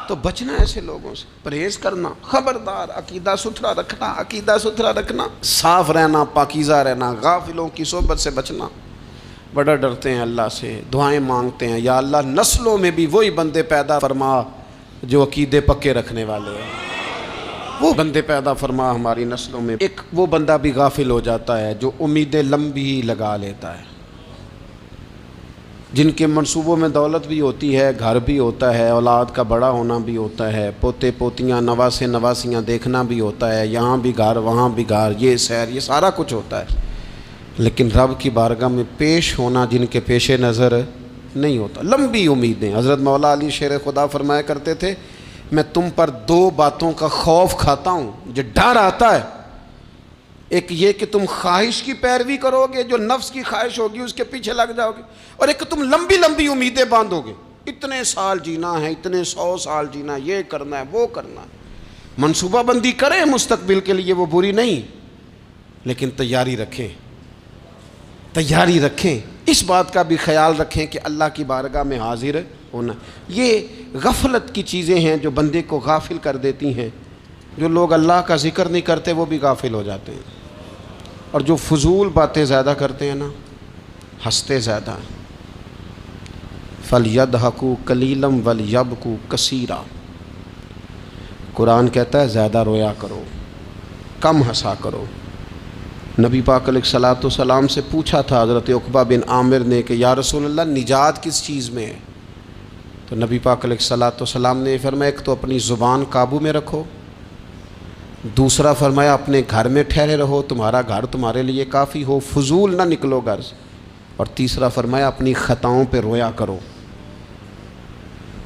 تو بچنا ایسے لوگوں سے، پرہیز کرنا، خبردار عقیدہ ستھرا رکھنا، عقیدہ ستھرا رکھنا، صاف رہنا، پاکیزہ رہنا، غافلوں کی صحبت سے بچنا۔ بڑا ڈرتے ہیں اللہ سے، دعائیں مانگتے ہیں یا اللہ نسلوں میں بھی وہی بندے پیدا فرما جو عقیدے پکے رکھنے والے ہیں، وہ بندے پیدا فرما ہماری نسلوں میں۔ ایک وہ بندہ بھی غافل ہو جاتا ہے جو امیدیں لمبی ہی لگا لیتا ہے، جن کے منصوبوں میں دولت بھی ہوتی ہے، گھر بھی ہوتا ہے، اولاد کا بڑا ہونا بھی ہوتا ہے، پوتے پوتیاں نواسے نواسیاں دیکھنا بھی ہوتا ہے، یہاں بھی گھر وہاں بھی گھر، یہ سیر، یہ سارا کچھ ہوتا ہے، لیکن رب کی بارگاہ میں پیش ہونا جن کے پیش نظر نہیں ہوتا۔ لمبی امیدیں۔ حضرت مولا علی شیر خدا فرمایا کرتے تھے، میں تم پر دو باتوں کا خوف کھاتا ہوں، جو ڈر آتا ہے، ایک یہ کہ تم خواہش کی پیروی کرو گے، جو نفس کی خواہش ہوگی اس کے پیچھے لگ جاؤ گے، اور ایک کہ تم لمبی لمبی امیدیں باندھو گے، اتنے سال جینا ہے، اتنے 100 سال جینا، یہ کرنا ہے، وہ کرنا ہے۔ منصوبہ بندی کریں مستقبل کے لیے، وہ بری نہیں، لیکن تیاری رکھیں، تیاری رکھیں، اس بات کا بھی خیال رکھیں کہ اللہ کی بارگاہ میں حاضر ہونا۔ یہ غفلت کی چیزیں ہیں جو بندے کو غافل کر دیتی ہیں۔ جو لوگ اللہ کا ذکر نہیں کرتے وہ بھی غافل ہو جاتے ہیں، اور جو فضول باتیں زیادہ کرتے ہیں نا، ہنستے زیادہ ہیں۔ فَلْيَضْحَكُوا قَلِيلًا وَلْيَبْكُوا كَثِيرًا۔ قرآن کہتا ہے زیادہ رویا کرو، کم ہنسا کرو۔ نبی پاک علیہ الصلوۃ والسلام سے پوچھا تھا حضرت عقبہ بن عامر نے کہ یا رسول اللہ نجات کس چیز میں ہے؟ تو نبی پاک علیہ الصلوۃ والسلام نے فرمایا ایک تو اپنی زبان قابو میں رکھو، دوسرا فرمایا اپنے گھر میں ٹھہرے رہو، تمہارا گھر تمہارے لیے کافی ہو، فضول نہ نکلو گھر سے، اور تیسرا فرمایا اپنی خطاؤں پہ رویا کرو۔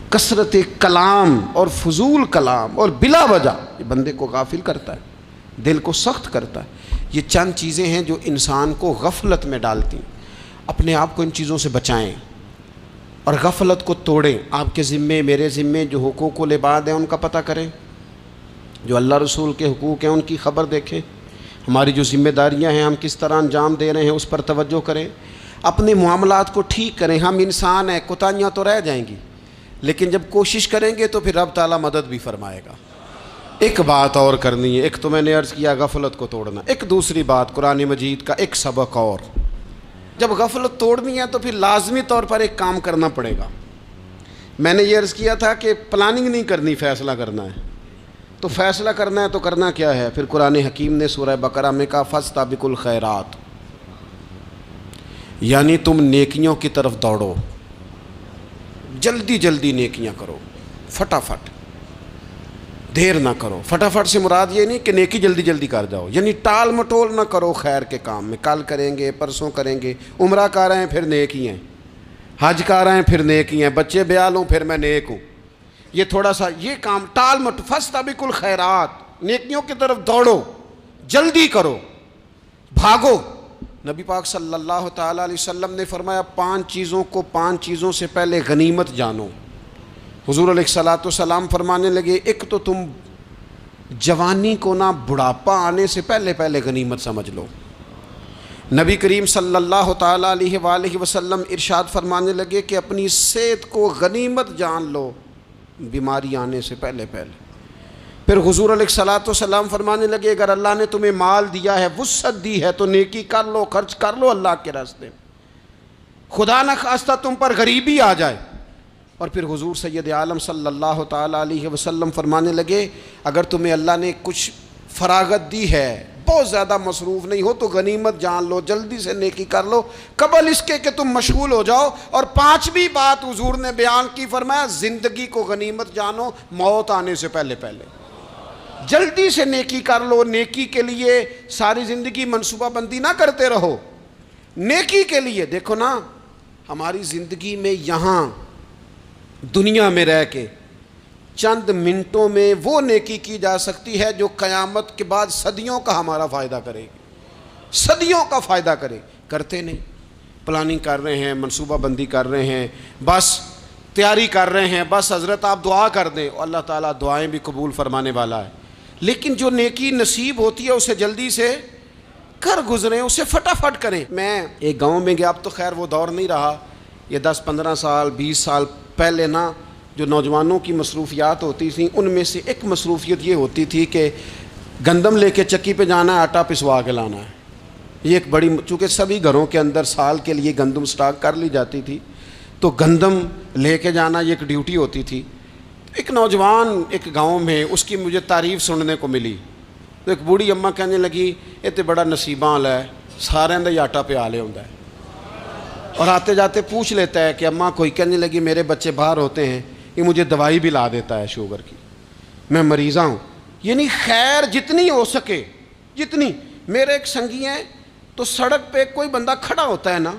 کثرت کلام اور فضول کلام اور بلا وجہ یہ بندے کو غافل کرتا ہے، دل کو سخت کرتا ہے۔ یہ چند چیزیں ہیں جو انسان کو غفلت میں ڈالتی ہیں۔ اپنے آپ کو ان چیزوں سے بچائیں اور غفلت کو توڑیں۔ آپ کے ذمے، میرے ذمے جو حقوق العباد ہیں ان کا پتہ کریں، جو اللہ رسول کے حقوق ہیں ان کی خبر دیکھیں، ہماری جو ذمہ داریاں ہیں ہم کس طرح انجام دے رہے ہیں اس پر توجہ کریں، اپنے معاملات کو ٹھیک کریں۔ ہم انسان ہیں، کوتاہیاں تو رہ جائیں گی، لیکن جب کوشش کریں گے تو پھر رب تعالیٰ مدد بھی فرمائے گا۔ ایک بات اور کرنی ہے، ایک تو میں نے عرض کیا غفلت کو توڑنا، ایک دوسری بات قرآن مجید کا ایک سبق اور، جب غفلت توڑنی ہے تو پھر لازمی طور پر ایک کام کرنا پڑے گا۔ میں نے یہ عرض کیا تھا کہ پلاننگ نہیں کرنی، فیصلہ کرنا ہے۔ تو فیصلہ کرنا ہے تو کرنا کیا ہے؟ پھر قرآن حکیم نے سورہ بقرہ میں کہا فاستبقوا الخیرات، یعنی تم نیکیوں کی طرف دوڑو، جلدی جلدی نیکیاں کرو، فٹافٹ، دیر نہ کرو۔ فٹافٹ سے مراد یہ نہیں کہ نیکی جلدی جلدی کر جاؤ، یعنی ٹال مٹول نہ کرو خیر کے کام میں، کل کریں گے، پرسوں کریں گے، عمرہ کر رہے ہیں پھر نیکی ہیں، حج کر رہے ہیں پھر نیکی ہیں، بچے بیال ہوں پھر میں نیک ہوں، یہ تھوڑا سا یہ کام ٹال مٹ، فاستبقوا الخیرات، نیکیوں کی طرف دوڑو، جلدی کرو، بھاگو۔ نبی پاک صلی اللہ تعالیٰ علیہ وسلم نے فرمایا 5 چیزوں سے پہلے غنیمت جانو۔ حضور علیہ الصلوۃ والسلام فرمانے لگے ایک تو تم جوانی کو نہ بڑھاپا آنے سے پہلے پہلے غنیمت سمجھ لو۔ نبی کریم صلی اللہ تعالیٰ علیہ وآلہ وسلم ارشاد فرمانے لگے کہ اپنی صحت کو غنیمت جان لو، بیماری آنے سے پہلے پہلے۔ پھر حضور علیہ الصلوۃ والسلام فرمانے لگے اگر اللہ نے تمہیں مال دیا ہے، وسعت دی ہے، تو نیکی کر لو، خرچ کر لو اللہ کے راستے میں، خدا نہ خواستہ تم پر غریبی آ جائے۔ اور پھر حضور سید عالم صلی اللہ تعالیٰ علیہ وسلم فرمانے لگے اگر تمہیں اللہ نے کچھ فراغت دی ہے، بہت زیادہ مصروف نہیں ہو، تو غنیمت جان لو، جلدی سے نیکی کر لو قبل اس کے کہ تم مشغول ہو جاؤ۔ اور 5ویں بات حضور نے بیان کی، فرمایا زندگی کو غنیمت جانو، موت آنے سے پہلے پہلے جلدی سے نیکی کر لو۔ نیکی کے لیے ساری زندگی منصوبہ بندی نہ کرتے رہو، نیکی کے لیے دیکھو نا، ہماری زندگی میں یہاں دنیا میں رہ کے چند منٹوں میں وہ نیکی کی جا سکتی ہے جو قیامت کے بعد صدیوں کا ہمارا فائدہ کرے گی، صدیوں کا فائدہ کرتے نہیں۔ پلاننگ کر رہے ہیں، منصوبہ بندی کر رہے ہیں، بس تیاری کر رہے ہیں، بس حضرت آپ دعا کر دیں، اللہ تعالیٰ دعائیں بھی قبول فرمانے والا ہے، لیکن جو نیکی نصیب ہوتی ہے اسے جلدی سے کر گزریں، اسے فٹافٹ کریں۔ میں ایک گاؤں میں گیا، اب تو خیر وہ دور نہیں رہا، یہ 10-15 سال 20 سال پہلے نا جو نوجوانوں کی مصروفیات ہوتی تھیں ان میں سے ایک مصروفیت یہ ہوتی تھی کہ گندم لے کے چکی پہ جانا ہے، آٹا پسوا کے لانا ہے۔ یہ ایک بڑی، چونکہ سبھی گھروں کے اندر سال کے لیے گندم سٹاک کر لی جاتی تھی، تو گندم لے کے جانا یہ ایک ڈیوٹی ہوتی تھی۔ ایک نوجوان ایک گاؤں میں، اس کی مجھے تعریف سننے کو ملی، تو ایک بوڑھی اماں کہنے لگی یہ تو بڑا نصیباں والا ہے، سارے دا آٹا پیا لے ہوندا ہے۔ اور آتے جاتے پوچھ لیتا ہے کہ اماں کوئی کہنے لگی میرے بچے باہر ہوتے ہیں، یہ مجھے دوائی بھی لا دیتا ہے شوگر کی، میں مریضہ ہوں۔ یعنی خیر جتنی ہو سکے، جتنی۔ میرے ایک سنگی ہیں تو سڑک پہ کوئی بندہ کھڑا ہوتا ہے نا،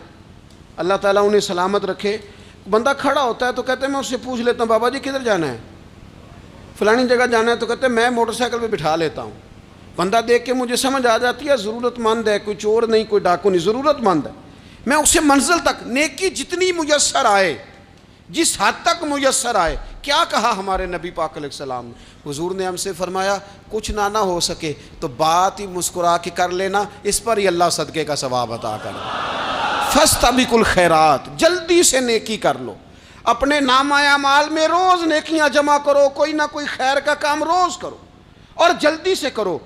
اللہ تعالیٰ انہیں سلامت رکھے، بندہ کھڑا ہوتا ہے تو کہتے ہیں میں اس سے پوچھ لیتا ہوں بابا جی کدھر جانا ہے، فلانی جگہ جانا ہے، تو کہتے ہیں میں موٹر سائیکل پہ بٹھا لیتا ہوں۔ بندہ دیکھ کے مجھے سمجھ آ جاتی ہے ضرورت مند ہے، کوئی چور نہیں، کوئی ڈاکو نہیں، ضرورت مند ہے، میں اسے منزل تک نیکی جتنی میسر آئے، جس حد تک میسر آئے۔ کیا کہا ہمارے نبی پاک علیہ السلام نے؟ حضور نے ہم سے فرمایا کچھ نہ ہو سکے تو بات ہی مسکرا کے کر لینا، اس پر ہی اللہ صدقے کا ثواب عطا کر دے۔ فاستبقوا الخیرات، جلدی سے نیکی کر لو، اپنے نامہ اعمال میں روز نیکیاں جمع کرو، کوئی نہ کوئی خیر کا کام روز کرو اور جلدی سے کرو۔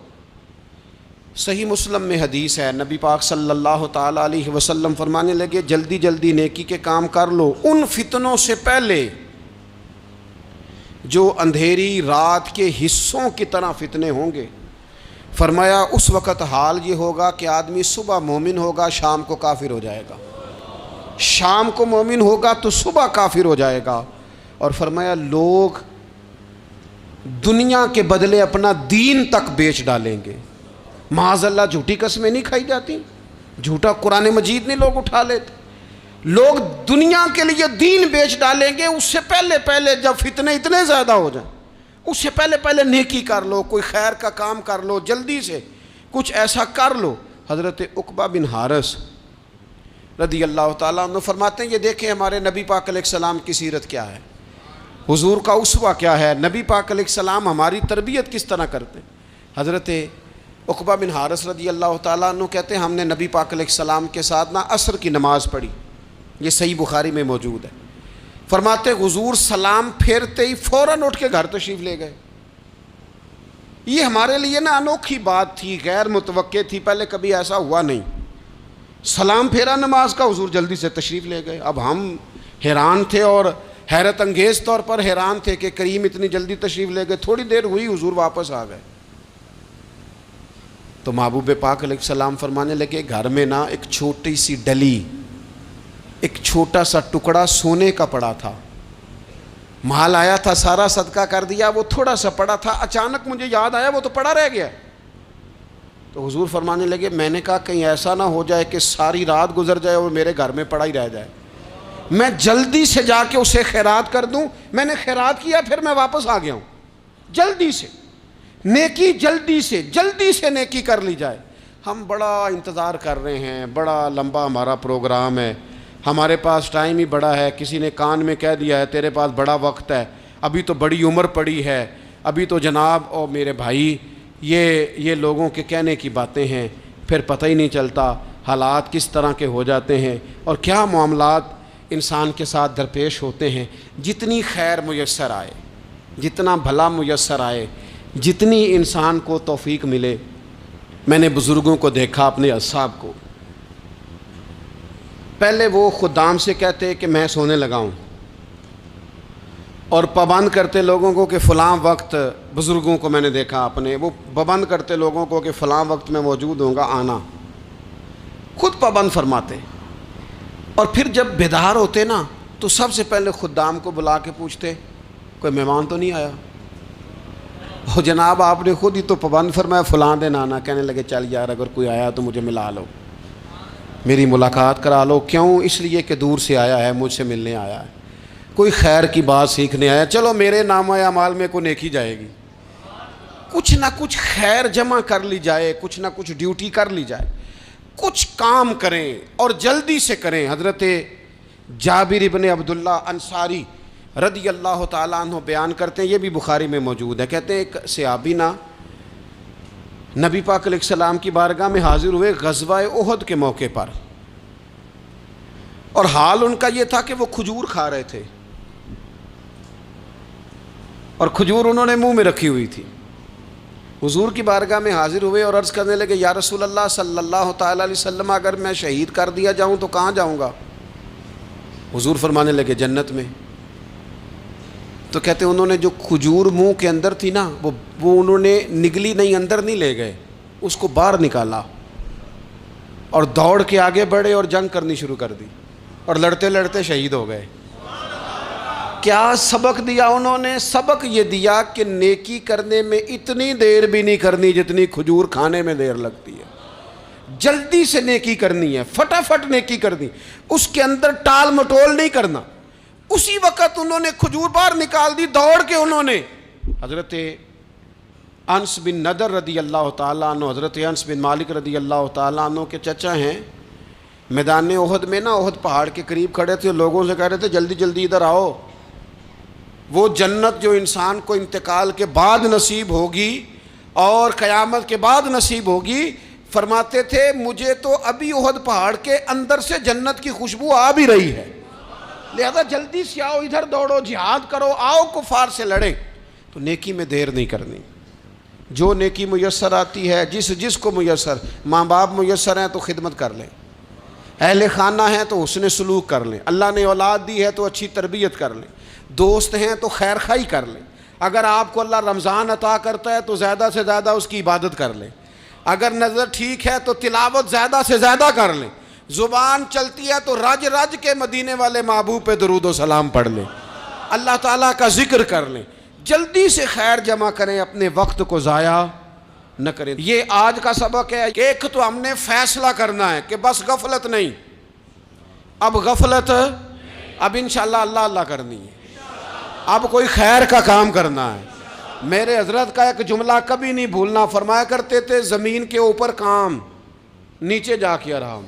صحیح مسلم میں حدیث ہے، نبی پاک صلی اللہ تعالیٰ علیہ وسلم فرمانے لگے جلدی جلدی نیکی کے کام کر لو ان فتنوں سے پہلے جو اندھیری رات کے حصوں کی طرح فتنے ہوں گے۔ فرمایا اس وقت حال یہ ہوگا کہ آدمی صبح مومن ہوگا، شام کو کافر ہو جائے گا، شام کو مومن ہوگا تو صبح کافر ہو جائے گا۔ اور فرمایا لوگ دنیا کے بدلے اپنا دین تک بیچ ڈالیں گے۔ معاذ اللہ جھوٹی قسمیں نہیں کھائی جاتی، جھوٹا قرآن مجید نہیں لوگ اٹھا لیتے، لوگ دنیا کے لیے دین بیچ ڈالیں گے۔ اس سے پہلے جب فتنے اتنے زیادہ ہو جائیں، اس سے پہلے نیکی کر لو، کوئی خیر کا کام کر لو، جلدی سے کچھ ایسا کر لو۔ حضرت عقبہ بن حارث رضی اللہ تعالیٰ عنہ فرماتے ہیں یہ دیکھیں ہمارے نبی پاک علیہ السلام کی سیرت کیا ہے، حضور کا اسوہ کیا ہے، نبی پاک علیہ السلام ہماری تربیت کس طرح کرتے ہیں۔ حضرت عقبہ بن حارث رضی اللہ تعالیٰ عنہ کہتے ہیں ہم نے نبی پاک علیہ السلام کے ساتھ عصر کی نماز پڑھی، یہ صحیح بخاری میں موجود ہے۔ فرماتے حضور سلام پھیرتے ہی فوراً اٹھ کے گھر تشریف لے گئے۔ یہ ہمارے لیے انوکھی بات تھی، غیر متوقع تھی، پہلے کبھی ایسا ہوا نہیں۔ سلام پھیرا نماز کا، حضور جلدی سے تشریف لے گئے۔ اب ہم حیران تھے اور حیرت انگیز طور پر حیران تھے کہ کریم اتنی جلدی تشریف لے گئے۔ تھوڑی دیر ہوئی حضور واپس آ گئے تو محبوب پاک علیہ السلام فرمانے لگے گھر میں ایک چھوٹی سی ڈلی، ایک چھوٹا سا ٹکڑا سونے کا پڑا تھا، مال آیا تھا سارا صدقہ کر دیا، وہ تھوڑا سا پڑا تھا، اچانک مجھے یاد آیا وہ تو پڑا رہ گیا۔ تو حضور فرمانے لگے میں نے کہا کہیں ایسا نہ ہو جائے کہ ساری رات گزر جائے اور میرے گھر میں پڑا ہی رہ جائے، میں جلدی سے جا کے اسے خیرات کر دوں۔ میں نے خیرات کیا پھر میں واپس آ گیا ہوں۔ جلدی سے نیکی، جلدی سے نیکی کر لی جائے۔ ہم بڑا انتظار کر رہے ہیں، بڑا لمبا ہمارا پروگرام ہے، ہمارے پاس ٹائم ہی بڑا ہے، کسی نے کان میں کہہ دیا ہے تیرے پاس بڑا وقت ہے، ابھی تو بڑی عمر پڑی ہے، ابھی تو جناب او میرے بھائی یہ لوگوں کے کہنے کی باتیں ہیں، پھر پتہ ہی نہیں چلتا حالات کس طرح کے ہو جاتے ہیں اور کیا معاملات انسان کے ساتھ درپیش ہوتے ہیں۔ جتنی خیر میسر آئے، جتنا بھلا میسر آئے، جتنی انسان کو توفیق ملے۔ میں نے بزرگوں کو دیکھا، اپنے اصحاب کو، پہلے وہ خدام سے کہتے کہ میں سونے لگا ہوں اور پابند کرتے لوگوں کو کہ فلاں وقت، بزرگوں کو میں نے دیکھا اپنے، وہ پابند کرتے لوگوں کو کہ فلاں وقت میں موجود ہوں گا آنا، خود پابند فرماتے، اور پھر جب بیدار ہوتے تو سب سے پہلے خدام کو بلا کے پوچھتے کوئی مہمان تو نہیں آیا؟ اور جناب آپ نے خود ہی تو پابند فرمایا فلاں دن آنا۔ کہنے لگے چل یار اگر کوئی آیا تو مجھے ملا لو، میری ملاقات کرا لو۔ کیوں؟ اس لیے کہ دور سے آیا ہے، مجھ سے ملنے آیا ہے، کوئی خیر کی بات سیکھنے آیا، چلو میرے نامہ اعمال میں کو نیکی جائے گی، کچھ نہ کچھ خیر جمع کر لی جائے، کچھ نہ کچھ ڈیوٹی کر لی جائے، کچھ کام کریں اور جلدی سے کریں۔ حضرت جابر ابن عبداللہ انصاری رضی اللہ تعالیٰ عنہ بیان کرتے ہیں، یہ بھی بخاری میں موجود ہے، کہتے ہیں ایک صحابی نبی پاک علیہ السلام کی بارگاہ میں حاضر ہوئے غزوہ احد کے موقع پر، اور حال ان کا یہ تھا کہ وہ کھجور کھا رہے تھے اور کھجور انہوں نے منہ میں رکھی ہوئی تھی۔ حضور کی بارگاہ میں حاضر ہوئے اور عرض کرنے لگے یا رسول اللہ صلی اللہ تعالیٰ علیہ وسلم اگر میں شہید کر دیا جاؤں تو کہاں جاؤں گا؟ حضور فرمانے لگے جنت میں۔ تو کہتے ہیں انہوں نے جو کھجور منہ کے اندر تھی وہ انہوں نے نگلی نہیں، اندر نہیں لے گئے، اس کو باہر نکالا اور دوڑ کے آگے بڑھے اور جنگ کرنی شروع کر دی۔ اور لڑتے لڑتے شہید ہو گئے۔ کیا سبق دیا انہوں نے؟ سبق یہ دیا کہ نیکی کرنے میں اتنی دیر بھی نہیں کرنی جتنی کھجور کھانے میں دیر لگتی ہے۔ جلدی سے نیکی کرنی ہے، فٹافٹ نیکی کرنی، اس کے اندر ٹال مٹول نہیں کرنا۔ اسی وقت انہوں نے کھجور باہر نکال دی، دوڑ کے انہوں نے حضرت انس بن نضر رضی اللہ تعالیٰ عنہ، حضرت انس بن مالک رضی اللہ تعالیٰ عنہ کے چچا ہیں، میدان احد میں نا، احد پہاڑ کے قریب کھڑے تھے، لوگوں سے کہہ رہے تھے جلدی جلدی ادھر آؤ، وہ جنت جو انسان کو انتقال کے بعد نصیب ہوگی اور قیامت کے بعد نصیب ہوگی، فرماتے تھے مجھے تو ابھی احد پہاڑ کے اندر سے جنت کی خوشبو آ بھی رہی ہے، لہذا جلدی سے آؤ، ادھر دوڑو، جہاد کرو، آؤ کفار سے لڑیں۔ تو نیکی میں دیر نہیں کرنی، جو نیکی میسر آتی ہے، جس کو میسر، ماں باپ میسر ہیں تو خدمت کر لیں، اہل خانہ ہیں تو حسن سلوک کر لیں، اللہ نے اولاد دی ہے تو اچھی تربیت کر لیں، دوست ہیں تو خیر خواہی کر لیں، اگر آپ کو اللہ رمضان عطا کرتا ہے تو زیادہ سے زیادہ اس کی عبادت کر لیں، اگر نظر ٹھیک ہے تو تلاوت زیادہ سے زیادہ کر لیں، زبان چلتی ہے تو رج رج کے مدینے والے محبوب پہ درود و سلام پڑھ لیں، اللہ تعالیٰ کا ذکر کر لیں، جلدی سے خیر جمع کریں، اپنے وقت کو ضائع نہ کریں۔ یہ آج کا سبق ہے کہ ایک تو ہم نے فیصلہ کرنا ہے کہ بس غفلت نہیں، اب غفلت، اب انشاءاللہ اللہ اللہ کرنی ہے، اب کوئی خیر کا کام کرنا ہے۔ میرے حضرت کا ایک جملہ کبھی نہیں بھولنا، فرمایا کرتے تھے زمین کے اوپر کام، نیچے جا کے آرام۔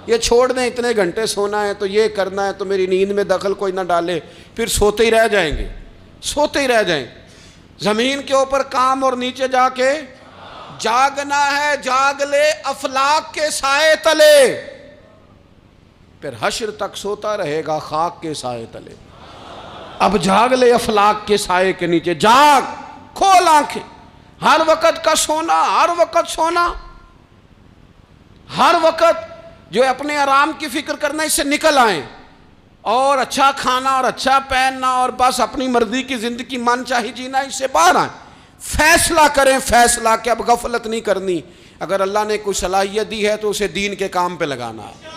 یہ چھوڑ دیں اتنے گھنٹے سونا ہے تو یہ کرنا ہے تو میری نیند میں دخل کوئی نہ ڈالے، پھر سوتے ہی رہ جائیں گے، سوتے ہی رہ جائیں گے۔ زمین کے اوپر کام اور نیچے جا کے جاگنا ہے، جاگ لے افلاک کے سائے تلے، پھر حشر تک سوتا رہے گا خاک کے سائے تلے۔ اب جاگ لے افلاک کے سائے کے نیچے، جاگ، کھول آنکھیں، ہر وقت کا سونا، ہر وقت سونا، ہر وقت جو اپنے آرام کی فکر کرنا، اس سے نکل آئیں اور اچھا کھانا اور اچھا پہننا اور بس اپنی مرضی کی زندگی من چاہی جینا، اس سے باہر آئیں، فیصلہ کریں، فیصلہ کہ اب غفلت نہیں کرنی، اگر اللہ نے کوئی صلاحیت دی ہے تو اسے دین کے کام پہ لگانا ہے،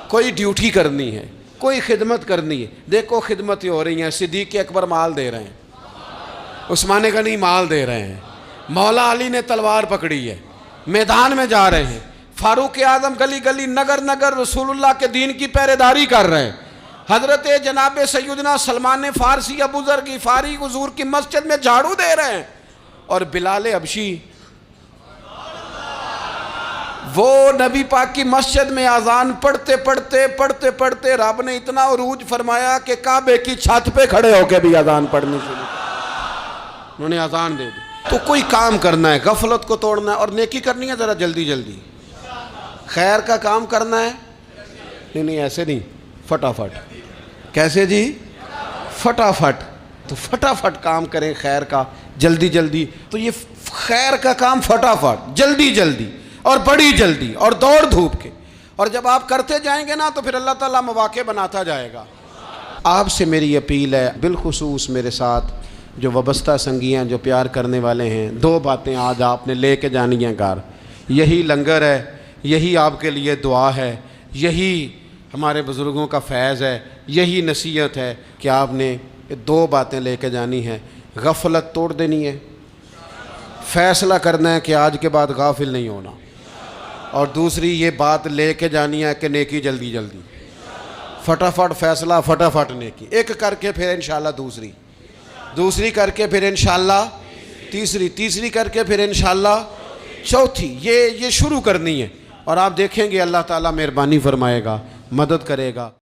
کوئی ڈیوٹی کرنی ہے، کوئی خدمت کرنی ہے۔ دیکھو خدمتیں ہو رہی ہیں، صدیق اکبر مال دے رہے ہیں، عثمان غنی مال دے رہے ہیں، مولا علی نے تلوار پکڑی ہے، میدان میں جا رہے ہیں، فاروق اعظم گلی گلی نگر نگر رسول اللہ کے دین کی پہرے داری کر رہے ہیں، حضرت جناب سیدنا سلمان فارسی ابو ذر غفاری حضور کی مسجد میں جھاڑو دے رہے ہیں، اور بلال حبشی وہ نبی پاک کی مسجد میں اذان پڑھتے پڑھتے رب نے اتنا عروج فرمایا کہ کعبے کی چھت پہ کھڑے ہو کے بھی اذان پڑھنی شروع، انہوں نے اذان دے دی۔ تو کوئی کام کرنا ہے، غفلت کو توڑنا ہے اور نیکی کرنی ہے، ذرا جلدی جلدی خیر کا کام کرنا ہے، نہیں ایسے نہیں، فٹافٹ۔ کیسے جی؟ فٹافٹ۔ تو فٹافٹ کام کریں خیر کا، جلدی جلدی۔ تو یہ خیر کا کام فٹافٹ، جلدی جلدی اور بڑی جلدی اور دوڑ دھوپ کے، اور جب آپ کرتے جائیں گے نا تو پھر اللہ تعالیٰ مواقع بناتا جائے گا۔ آپ سے میری اپیل ہے، بالخصوص میرے ساتھ جو وابستہ سنگی ہیں، جو پیار کرنے والے ہیں، دو باتیں آج آپ نے لے کے جانی ہیں گھر۔ یہی لنگر ہے، یہی آپ کے لیے دعا ہے، یہی ہمارے بزرگوں کا فیض ہے، یہی نصیحت ہے کہ آپ نے دو باتیں لے کے جانی ہیں۔ غفلت توڑ دینی ہے، فیصلہ کرنا ہے کہ آج کے بعد غافل نہیں ہونا، اور دوسری یہ بات لے کے جانی ہے کہ نیکی جلدی جلدی، فٹافٹ فیصلہ، فٹافٹ نیکی، ایک کر کے پھر انشاءاللہ دوسری کر کے پھر انشاءاللہ تیسری کر کے پھر انشاءاللہ چوتھی، یہ شروع کرنی ہے، اور آپ دیکھیں گے اللہ تعالیٰ مہربانی فرمائے گا، مدد کرے گا۔